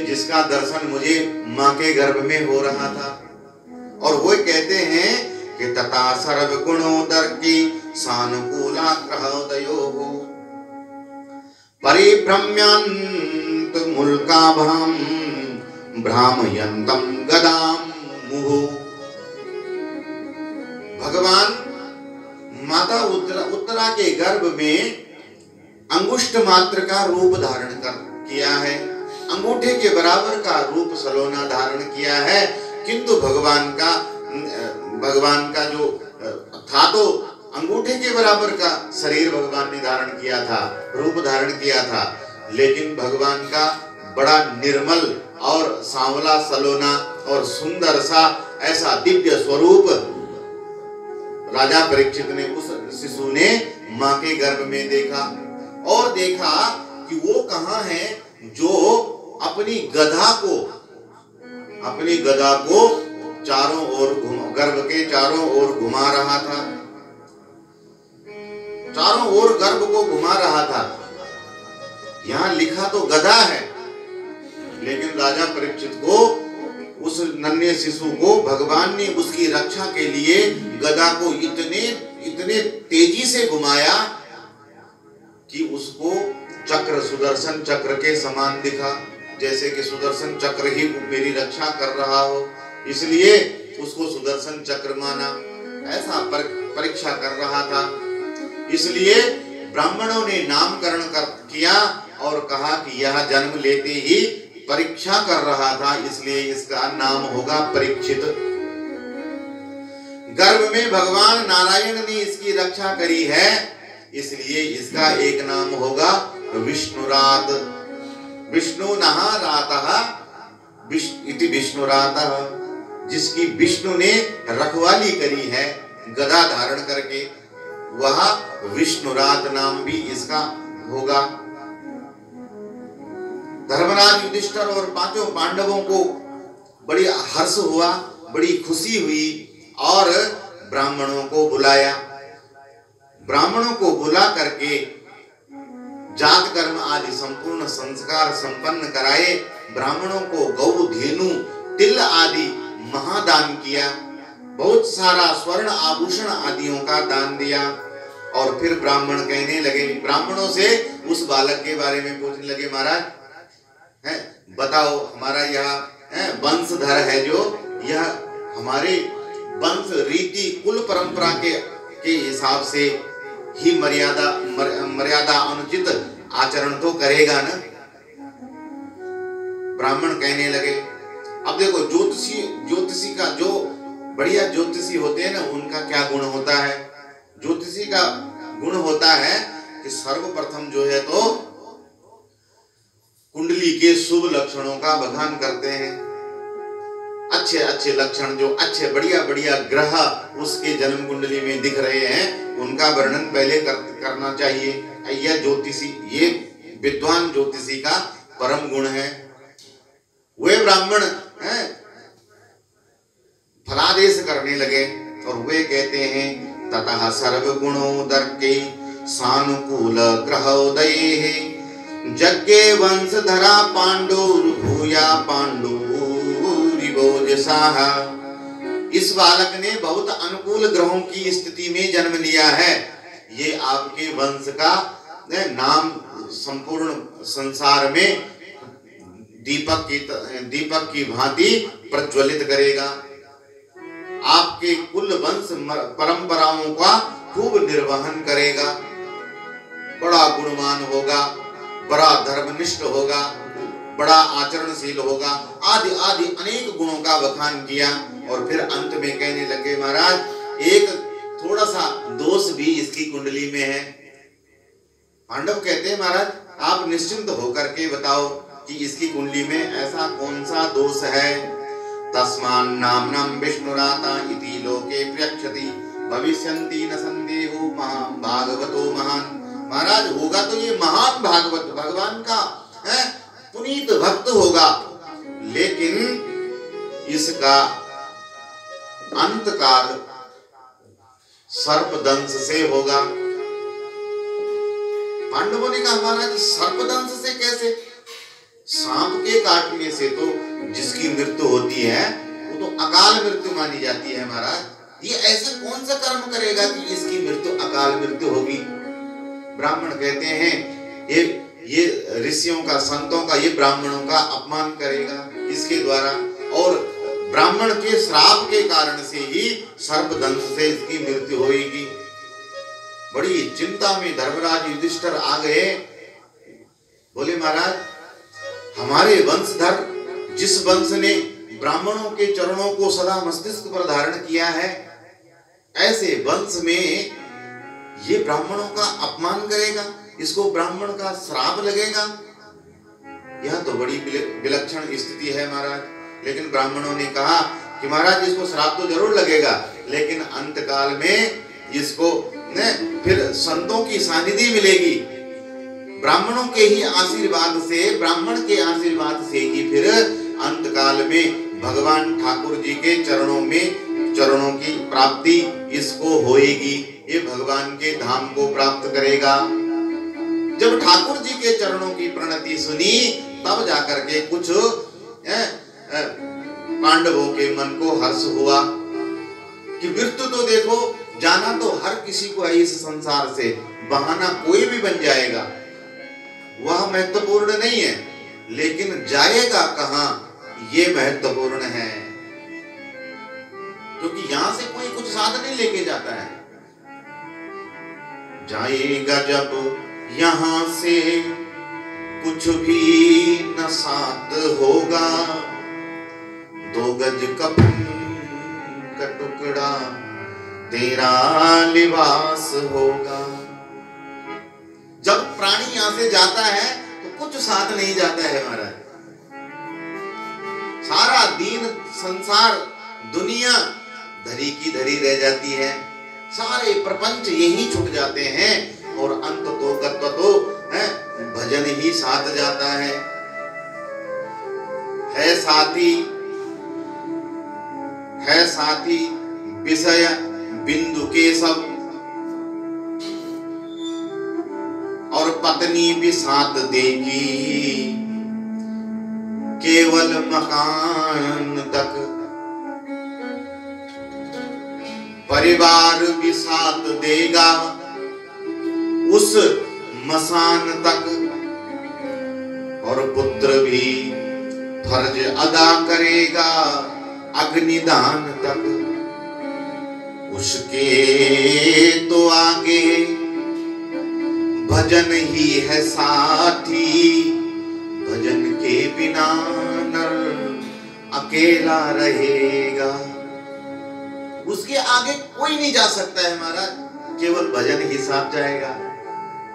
S2: जिसका दर्शन मुझे माँ के गर्भ में हो रहा था। और वो कहते हैं कि तथा सर्व गुणोदर की सानुकूला ग्रहोदयो हो परिभ्रम्यंत मुल्काभाम भ्रामयंतम गदाम मुहु। भगवान माता उत्तरा के गर्भ में अंगुष्ठ मात्र का रूप धारण किया है, अंगूठे के बराबर का रूप सलोना धारण किया है, किंतु भगवान का जो था तो अंगूठे के बराबर का शरीर भगवान ने धारण किया था, रूप धारण किया था, लेकिन भगवान का बड़ा निर्मल और सांवला सलोना और सुंदर सा ऐसा दिव्य स्वरूप राजा परीक्षित ने उस शिशु ने माँ के गर्भ में देखा और देखा कि वो कहाँ है जो अपनी गधा को चारों ओर गर्भ के चारों ओर घुमा रहा था, चारों ओर गर्भ को घुमा रहा था। यहाँ लिखा तो गधा है, लेकिन राजा परीक्षित को उस नन्हे शिशु को भगवान ने उसकी रक्षा के लिए गधा को इतने तेजी से घुमाया कि उसको चक्र सुदर्शन चक्र के समान दिखा, जैसे कि सुदर्शन चक्र ही मेरी रक्षा कर रहा हो, इसलिए उसको सुदर्शन चक्र माना, ऐसा परीक्षा कर रहा था। इसलिए ब्राह्मणों ने नामकरण किया और कहा कि यह जन्म लेते ही परीक्षा कर रहा था, इसलिए इसका नाम होगा परीक्षित। गर्भ में भगवान नारायण ने इसकी रक्षा करी है, इसलिए इसका एक नाम होगा विष्णुरात। विष्णु नहा रातः इति विष्णुरातः, जिसकी विष्णु ने रखवाली करी है गदा धारण करके, वह विष्णुरात नाम भी इसका होगा। धर्मराज युधिष्ठिर और पांचों पांडवों को बड़ी हर्ष हुआ, बड़ी खुशी हुई और ब्राह्मणों को बुलाया। ब्राह्मणों को बुला करके जात कर्म आदि संपूर्ण संस्कार संपन्न कराए। ब्राह्मणों को गौ धेनु तिल आदि महादान किया, बहुत सारा स्वर्ण आभूषण आदियों का दान दिया। और फिर ब्राह्मण कहने लगे, ब्राह्मणों से उस बालक के बारे में पूछने लगे, महाराज बताओ, हमारा यह वंशधर है जो, यह हमारे वंश रीति कुल परंपरा के हिसाब से ही मर्यादा अनुचित आचरण तो करेगा ना। ब्राह्मण कहने लगे, अब देखो ज्योतिषी का जो बढ़िया ज्योतिषी होते हैं ना, उनका क्या गुण होता है? ज्योतिषी का गुण होता है कि सर्वप्रथम जो है तो कुंडली के शुभ लक्षणों का बखान करते हैं। अच्छे अच्छे लक्षण, जो अच्छे बढ़िया बढ़िया ग्रह उसके जन्म कुंडली में दिख रहे हैं, उनका वर्णन पहले करना चाहिए। यह ज्योतिषी, ये विद्वान ज्योतिषी का परम गुण है। वे ब्राह्मण फलादेश करने लगे और वे कहते हैं, ततः सर्व गुणोदर्के सानुकूल ग्रहोदये जज्ञे वंशधरा पांडुर्भूया पांडुरिवोजसाः। इस बालक ने बहुत अनुकूल ग्रहों की स्थिति में जन्म लिया है। ये आपके वंश का नाम संपूर्ण संसार में दीपक की भांति प्रज्वलित करेगा। आपके कुल वंश परंपराओं का खूब निर्वहन करेगा, बड़ा गुणवान होगा, बड़ा धर्मनिष्ठ होगा, बड़ा आचरणशील होगा, आदि आदि अनेक गुणों का बखान किया। और फिर अंत में कहने लगे, महाराज एक थोड़ा सा दोष भी इसकी कुंडली में है। पांडव कहते हैं, महाराज आप निश्चिंत होकर के बताओ कि इसकी कुंडली में ऐसा कौन सा दोष है? तस्मान् नाम्नं विष्णुराता इति लोके प्रयक्षति भविष्यन्ति न संदेहो भागवतो महान। महाराज होगा तो ये महान भागवत, भगवान का पुनीत भक्त होगा, लेकिन इसका अंतकाल सर्पदंश से होगा। पांडवों ने कहा, महाराज सर्पदंश से कैसे? सांप के काटने से तो जिसकी मृत्यु होती है वो तो अकाल मृत्यु मानी जाती है। महाराज ये ऐसा कौन सा कर्म करेगा कि इसकी मृत्यु अकाल मृत्यु होगी? ब्राह्मण कहते हैं ये ऋषियों का, संतों का, ये ब्राह्मणों का अपमान करेगा इसके द्वारा, और ब्राह्मण के श्राप के कारण से ही सर्पदंश से इसकी मृत्यु होगी। बड़ी चिंता में धर्मराज युधिष्ठिर आ गए। बोले, महाराज हमारे वंशधर, जिस वंश ने ब्राह्मणों के चरणों को सदा मस्तिष्क पर धारण किया है, ऐसे वंश में ये ब्राह्मणों का अपमान करेगा, इसको ब्राह्मण का श्राप लगेगा। यह तो बड़ी विलक्षण स्थिति है महाराज। लेकिन ब्राह्मणों ने कहा कि महाराज इसको श्राप तो जरूर लगेगा, लेकिन अंतकाल में इसको फिर संतों की सानिध्य मिलेगी। ब्राह्मणों के ही आशीर्वाद से, ब्राह्मण के आशीर्वाद से ही फिर अंतकाल में भगवान ठाकुर जी के चरणों की प्राप्ति इसको होएगी। ये भगवान के धाम को प्राप्त करेगा। जब ठाकुर जी के चरणों की प्रणति सुनी, तब जाकर के कुछ पांडवों के मन को हर्ष हुआ कि मृत्यु तो देखो, जाना तो हर किसी को है इस संसार से, बहाना कोई भी बन जाएगा, वह महत्वपूर्ण नहीं है, लेकिन जाएगा कहां ये महत्वपूर्ण है, क्योंकि यहां से कोई कुछ साथ नहीं लेके जाता है। जाएगा जब यहां से कुछ भी न साथ होगा, 2 गज कफन का टुकड़ा तेरा लिबास होगा। जब प्राणी यहां से जाता है तो कुछ साथ नहीं जाता है महाराज। सारा दीन संसार, दुनिया धरी की धरी रह जाती है, सारे प्रपंच यही छूट जाते हैं, और अंत तो गत्व तो भजन ही साथ जाता है साथी विषय बिंदु के सब, और पत्नी भी साथ देगी केवल मकान तक, परिवार भी साथ देगा उस मसान तक, और पुत्र भी फर्ज अदा करेगा अग्निदान तक। उसके तो आगे भजन ही है साथी, भजन के बिना नर अकेला रहेगा। उसके आगे कोई नहीं जा सकता है महाराज, केवल भजन ही साथ जाएगा।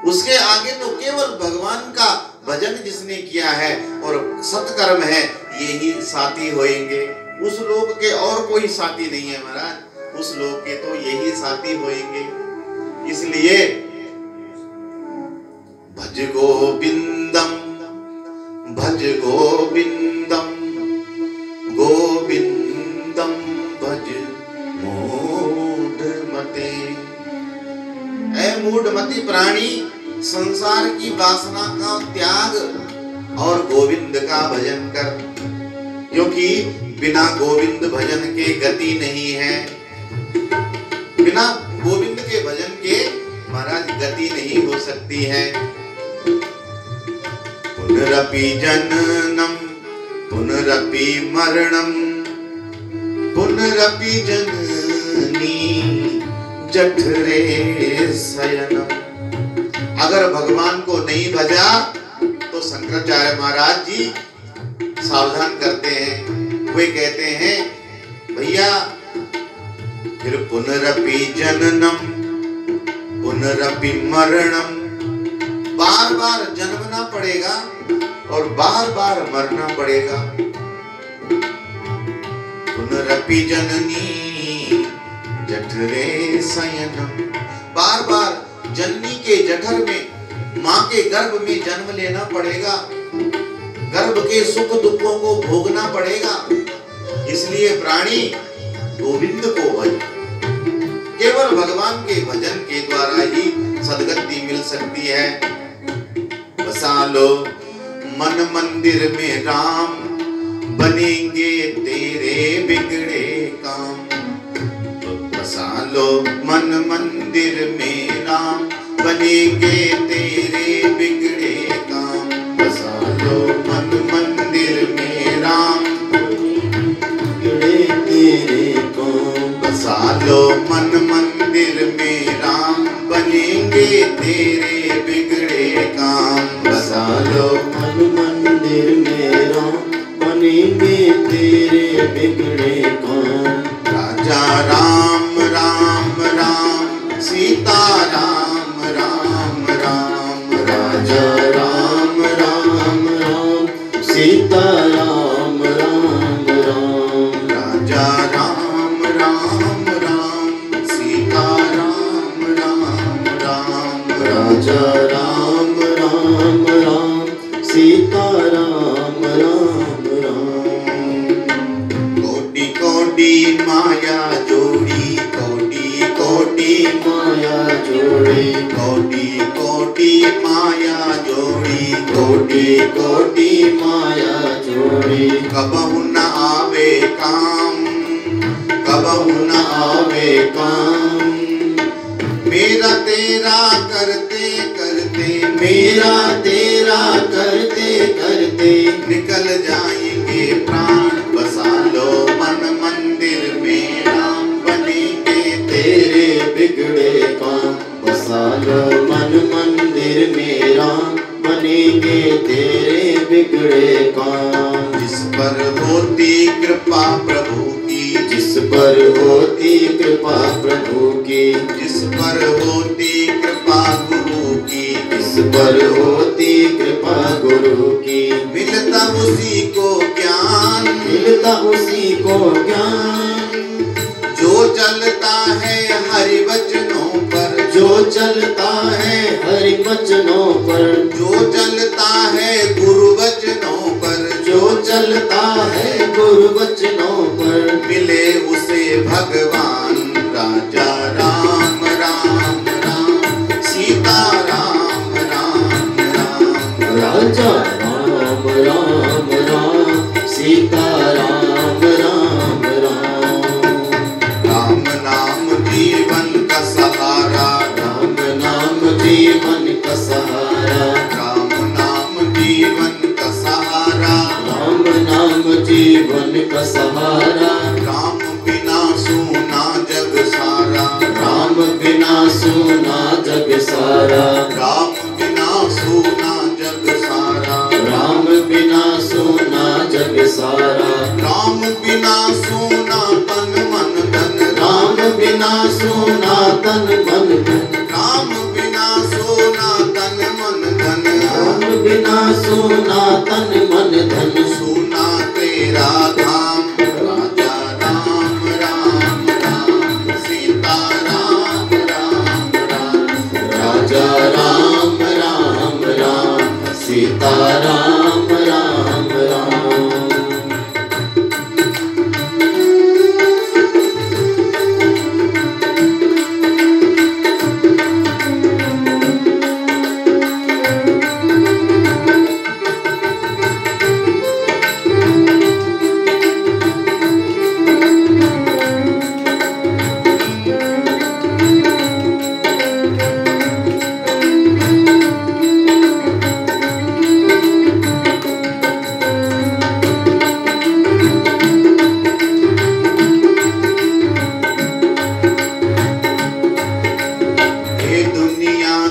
S2: उसके आगे तो केवल भगवान का भजन जिसने किया है और सत्कर्म है, यही साथी होएंगे। उस लोक के और कोई साथी नहीं है महाराज, उस लोक के तो यही साथी होएंगे। इसलिए भज गोविंदम, भज गोविंदम, गोविंदम भज मूढ़मते। ऐ मूढ़मती प्राणी, संसार की वासना का त्याग और गोविंद का भजन कर, क्योंकि बिना गोविंद भजन के गति नहीं है। बिना गोविंद के भजन के महाराज गति नहीं हो सकती है। पुनरपि जननम पुनरपि मरणम, पुनरपि जननी जठरे शयनम। अगर भगवान को नहीं भजा तो शंकराचार्य महाराज जी सावधान करते हैं। वे कहते हैं भैया फिर पुनरपि जननम पुनरपि मरणम, बार बार जन्मना पड़ेगा और बार बार मरना पड़ेगा। पुनरपि जननी जठरे शयनम, बार बार जननी के जठर में, माँ के गर्भ में जन्म लेना पड़ेगा, गर्भ के सुख दुखों को भोगना पड़ेगा। इसलिए प्राणी गोविंद को भज, केवल भगवान के भजन के द्वारा ही सद्गति मिल सकती है। बसा लो मन मंदिर में राम, बनेंगे तेरे बिगड़े काम। बसा लो मन मंदिर में राम, बनेंगे तेरे बिगड़े काम। बसा लो मन मंदिर में राम, बिगड़े तेरे काम। बसा लो मन मंदिर में राम, बनेंगे तेरे बिगड़े काम। बसा लो मन मंदिर में राम, बनेंगे तेरे बिगड़े काम। राजा राम राम राम, सीता राम राम राम। राजा राम राम राम, सीता राम राम राम। राजा राम राम राम, सीता राम राम राम। राजा राम राम राम, सीता राम राम राम। कोटि कोटि माया जोड़ी, कोटि कोटि माया जोड़ी। कोटि कोटि माया जोड़ी, कोटि कोटि माया जोड़ी। कबहु न आवे काम, कबहु न आवे काम। मेरा तेरा करते करते, मेरा तेरा करते करते, निकल जाएंगे प्राण। बसा लो मन मंदिर में राम, बनेंगे तेरे बिगड़े काम। बसा लो मन मंदिर में राम, बनेंगे तेरे बिगड़े काम। जिस पर होती कृपा प्रभु की, जिस पर होती कृपा प्रभु की। जिस पर होती कृपा गुरु की, जिस पर होती कृपा गुरु की। मिलता उसी को ज्ञान, मिलता उसी को ज्ञान। जो चलता है हरि वचनों पर, जो चलता है हरि वचनों पर। जो चलता है गुरु वचनों पर, जो चलता है गुरु वचनों पर। मिले उसे भगवान राजा राम राम राम, सीता राम राम राम। राजा राम राम राम, सीता राम राम राम। राम नाम जीवन का सहारा, राम नाम जीवन का सहारा। राम नाम जीवन का सहारा, राम नाम जीवन का सहारा। राम बिना सूना जग सारा, राम बिना सूना जग सारा। राम
S1: तन मन धन।
S2: राम बिना सोना तन मन धन।
S1: राम बिना सोना तन मन धन।
S2: सोना तेरा धाम राजा राम राम राम सीता राम राम राम।
S1: राजा राम राम राम सीता राम राम राम।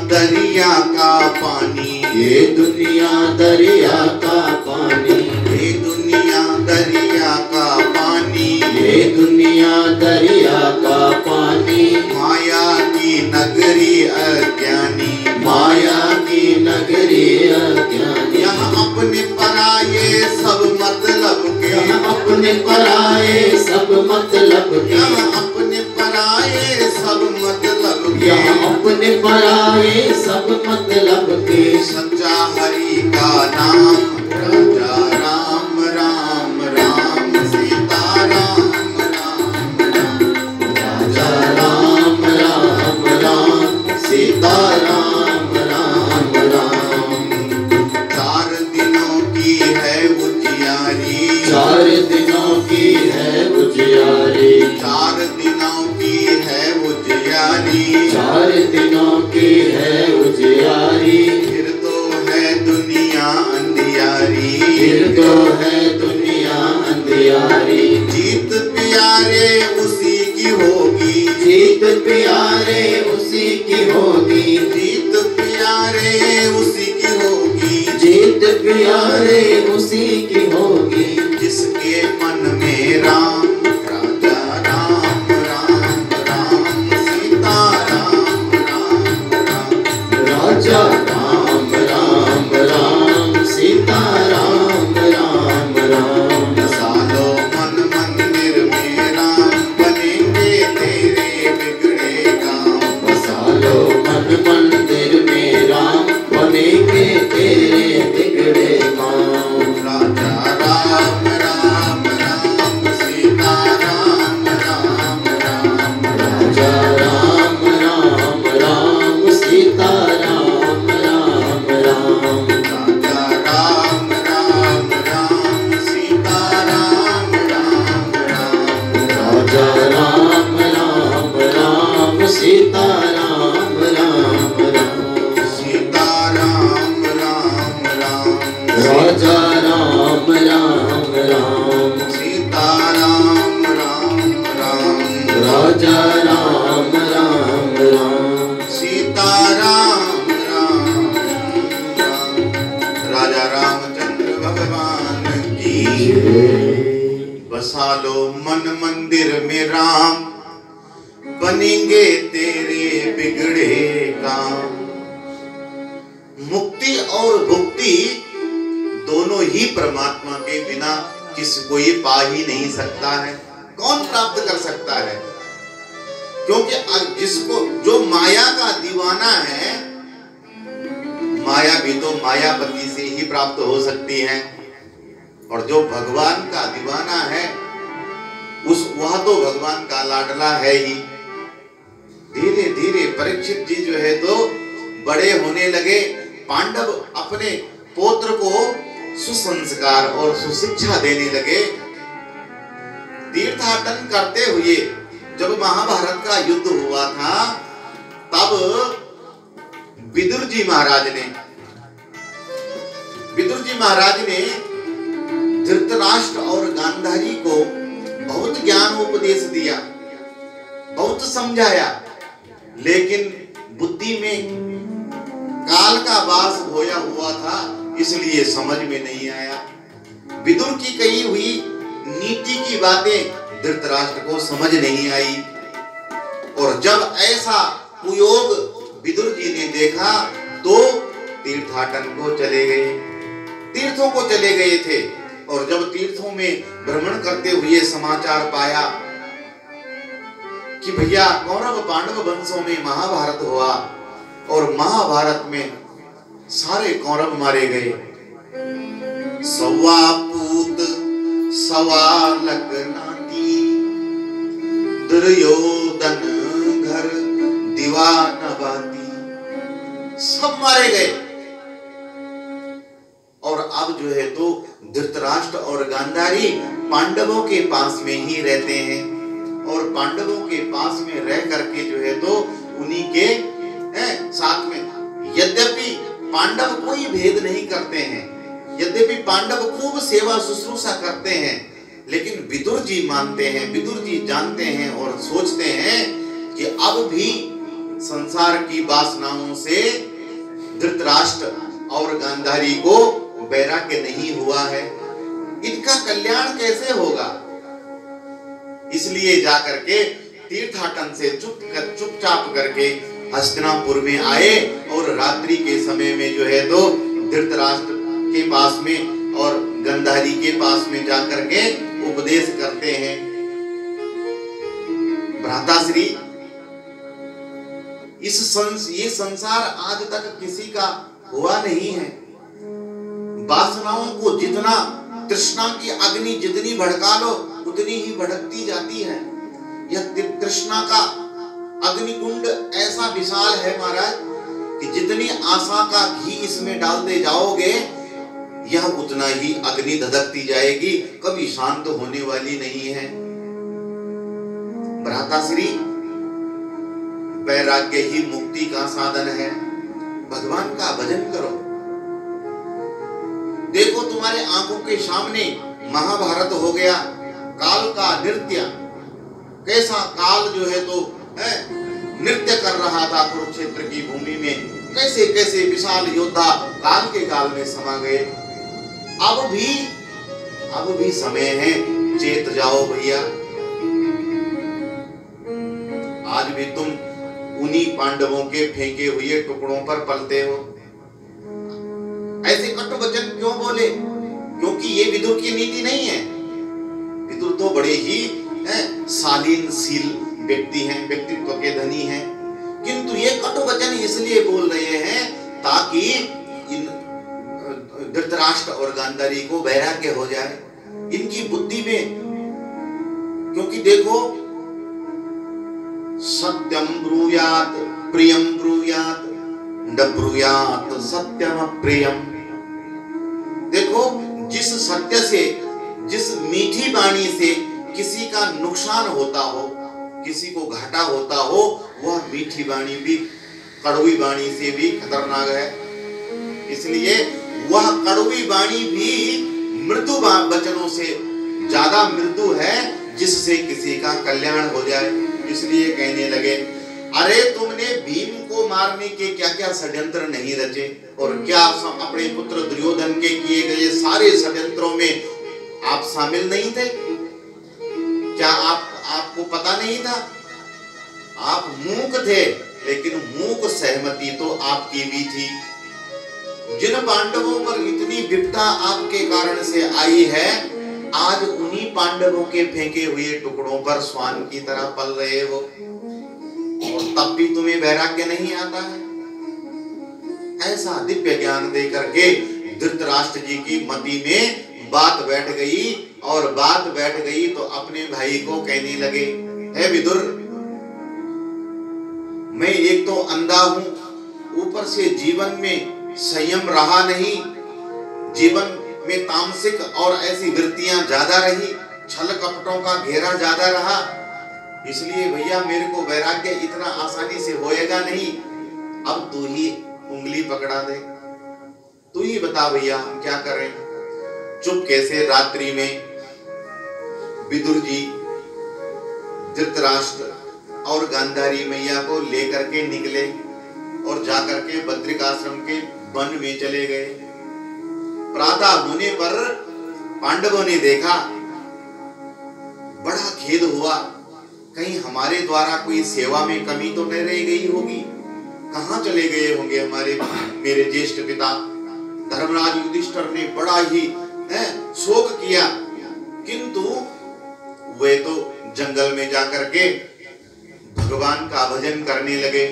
S2: दरिया का पानी।
S1: ये दुनिया दरिया का पानी।
S2: ये दुनिया दरिया का पानी।
S1: ये दुनिया दरिया का पानी।
S2: माया की नगरी अज्ञानी।
S1: माया की नगरी अज्ञानी।
S2: यहाँ अपने पराये सब मतलब के।
S1: यहाँ अपने पराये सब मतलब के।
S2: यहाँ अपने पराये सब मतलब के।
S1: यहाँ अपने पराये सब मतलब के।
S2: सच्चा हरि का नाम राजा राम राम राम सीता राम राम राम।
S1: राजा राम राम राम सीता राम राम राम।
S2: 4 दिनों की है उजियारी।
S1: 4 दिनों की है उजियारी।
S2: 4 दिनों की है उजियारी।
S1: 4 दिनों की है उजियारी।
S2: फिर तो है दुनिया अंधियारी।
S1: फिर तो है दुनिया अंधियारी।
S2: जीत प्यारे उसी की होगी।
S1: जीत प्यारे उसी की होगी।
S2: जीत प्यारे उसी की होगी।
S1: जीत प्यारे उसी की होगी।
S2: जिसके मन में राम राजा राम राम राम सीता राम राम राम।
S1: राजा राम राम राम सीता राम राम राम।
S2: सालों मन मंदिर में राम बनेंगे तेरे बिगड़े काम।
S1: बसालो मन मंदिर में राम बनेंगे तेरे बिगड़े काम।
S2: राजा राम राम राम सीता राम राम राम।
S1: राजा राम राम राम सीता राम राम राम।
S2: राजा राम राम राम सीता राम राम राम।
S1: राजा राम राम राम सीता राम राम राम।
S2: सीता राम राम राम।
S1: राजा राम राम राम।
S2: सीता राम राम राम।
S1: राजा राम राम राम।
S2: सीता राम राम राम। राजा रामचंद्र भगवान की। बसा लो मन मंदिर में राम बनेंगे तेरे बिगड़े काम। मुक्ति और भुक्ति दोनों ही परमात्मा के बिना किसी को ये पा ही नहीं सकता है। कौन प्राप्त कर सकता है? क्योंकि जिसको जो माया का दीवाना है, माया भी तो मायापति से ही प्राप्त हो सकती है। और जो भगवान का दीवाना है वह तो भगवान का लाडला है ही। धीरे धीरे परीक्षित जी जो है तो बड़े होने लगे। पांडव अपने पौत्र को सुसंस्कार और सुशिक्षा देने लगे। तीर्थाटन करते हुए जब महाभारत का युद्ध हुआ था तब विदुर जी महाराज ने धृतराष्ट्र और गांधारी को बहुत ज्ञान उपदेश दिया, बहुत समझाया, लेकिन बुद्धि में काल का वास होया हुआ था, इसलिए समझ में नहीं आया। विदुर की कही हुई नीति की बातें धृतराष्ट्र को समझ नहीं आई। और जब ऐसा कुयोग विदुर जी ने देखा तो तीर्थाटन को चले गए, तीर्थों को चले गए थे। और जब तीर्थों में भ्रमण करते हुए समाचार पाया कि भैया कौरव पांडव वंशों में महाभारत हुआ और महाभारत में सारे कौरव मारे गए, सवा पूत सवा लगनाती दुर्योधन घर दीवानवाती, सब मारे गए। और अब जो है तो धृतराष्ट्र और गांधारी पांडवों के पास में ही रहते हैं और पांडवों के पास में रह करके जो है तो उन्हीं के साथ में, यद्यपि पांडव कोई भेद नहीं करते हैं, यद्यपि पांडव खूब सेवा शुश्रूषा करते हैं, लेकिन विदुर जी मानते हैं, विदुर जी जानते हैं और सोचते हैं कि अब भी संसार की वासनाओं से धृतराष्ट्र और गांधारी को वैराग्य नहीं हुआ है, इनका कल्याण कैसे होगा। इसलिए जाकर के तीर्थाटन से चुपचाप करके हस्तिनापुर में आए और रात्रि के समय में जो है तो धृतराष्ट्र के पास में और गांधारी के पास में जाकर के उपदेश करते हैं। भ्राताश्री, ये संसार आज तक किसी का हुआ नहीं है। वासनाओं को जितना, तृष्णा की अग्नि जितनी भड़का लो उतनी ही भड़कती जाती है। यह तृष्णा का अग्निकुंड ऐसा विशाल है महाराज कि जितनी आशा का घी इसमें डालते जाओगे यह उतना ही अग्नि धधकती जाएगी, कभी शांत होने वाली नहीं है। भ्राताश्री, वैराग्य ही मुक्ति का साधन है। भगवान का भजन करो। देखो तुम्हारे आंखों के सामने महाभारत हो गया, काल का नृत्य, कैसा काल जो है तो नृत्य कर रहा था कुरुक्षेत्र की भूमि में, कैसे कैसे विशाल योद्धा काल के काल में समा गए। अब भी समय है, चेत जाओ भैया। आज भी तुम उन्हीं पांडवों के फेंके हुए टुकड़ों पर पलते हो। ऐसे कटु वचन क्यों बोले? क्योंकि ये विदुर की नीति नहीं है। विदुर तो बड़े ही शालीनशील व्यक्ति हैं, व्यक्तित्व के धनी हैं, किंतु ये कटु वचन इसलिए बोल रहे हैं ताकि इन धृतराष्ट्र और गांधारी को वैराग्य हो जाए इनकी बुद्धि में। क्योंकि देखो, सत्यम ब्रूयात प्रियम ब्रूयात न ब्रूयात सत्यम प्रियम। देखो, जिस सत्य से, जिस मीठी वाणी से किसी का नुकसान होता हो, किसी को घाटा होता हो, वह मीठी वाणी भी कड़वी वाणी से भी खतरनाक है। इसलिए वह कड़वी वाणी भी मृदु वचनों से ज्यादा मृदु है जिससे किसी का कल्याण हो जाए। इसलिए कहने लगे, अरे तुमने भीम को मारने के क्या क्या षड्यंत्र नहीं रचे, और क्या अपने पुत्र दुर्योधन के किए गए सारे षड्यंत्रों में आप शामिल नहीं थे? क्या आपको पता नहीं था? आप मूक थे, लेकिन मूक सहमति तो आपकी भी थी। जिन पांडवों पर इतनी विपदा आपके कारण से आई है, आज उन्हीं पांडवों के फेंके हुए टुकड़ों पर स्वान की तरह पल रहे हो, और तब भी तुम्हें वैराग्य नहीं आता है। ऐसा दिव्य ज्ञान दे करके धृतराष्ट्र जी की मति में बात बैठ गई, और बात बैठ गई तो अपने भाई को कहने लगे, हे विदुर, मैं एक तो अंधा हूं, ऊपर से जीवन में संयम रहा नहीं, जीवन में तामसिक और ऐसी वृत्तियां ज्यादा रही, छल कपटों का घेरा ज्यादा रहा, इसलिए भैया मेरे को वैराग्य इतना आसानी से होएगा नहीं। अब तू ही उंगली पकड़ा दे, तू ही बता भैया हम क्या करें। चुप कैसे रात्रि में विदुर जी धृतराष्ट्र और गांधारी मैया को लेकर के निकले और जाकर के बद्रिकाश्रम के वन में चले गए। प्रातः होने पर पांडवों ने देखा, बड़ा खेद हुआ, कहीं हमारे द्वारा कोई सेवा में कमी तो नहीं रह गई होगी, कहाँ चले गए होंगे हमारे मेरे ज्येष्ठ पिता। धर्मराज युधिष्ठिर ने बड़ा ही शोक किया, किंतु वे तो जंगल में जाकर के भगवान का भजन करने लगे।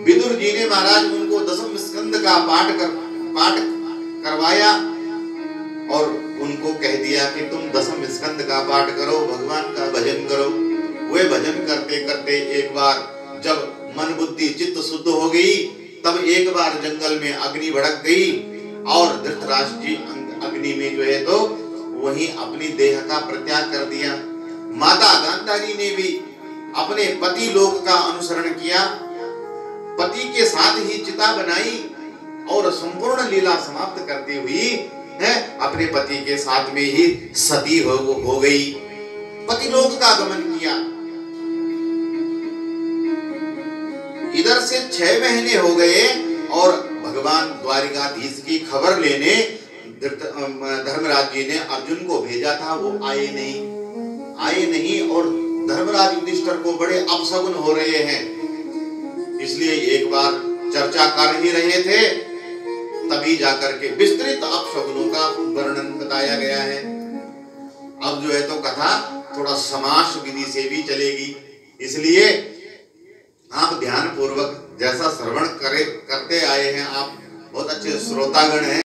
S2: विदुर जी ने महाराज उनको दशम स्कंद का पाठ करवाया और उनको कह दिया कि तुम दशम स्कंद का पाठ करो, भगवान का भजन करो। वे भजन करते करते एक बार जब मन बुद्धि चित्त शुद्ध हो गई, तब एक बार जंगल में अग्नि भड़क गई और धृतराष्ट्र जी अग्नि में जो है तो वहीं अपनी देह का परित्याग कर दिया। माता गांधारी ने भी अपने पति लोक का अनुसरण किया, पति के साथ ही चिता बनाई और संपूर्ण लीला समाप्त करती हुई अपने पति के साथ में ही सती हो गई, पति लोक का गमन किया। इधर से 6 महीने हो गए और भगवान द्वारिकाधीश की खबर लेने धर्मराज जी ने अर्जुन को भेजा था, वो आए नहीं और धर्मराज युधिष्ठिर को बड़े अपशगुन हो रहे हैं। इसलिए एक बार चर्चा कर ही रहे थे, तभी जाकर के विस्तृत अपशगुनों का वर्णन बताया गया है। अब जो है तो कथा थोड़ा समास विधि से भी चलेगी, इसलिए आप ध्यान पूर्वक जैसा श्रवण करते आए हैं, आप बहुत अच्छे श्रोतागण हैं।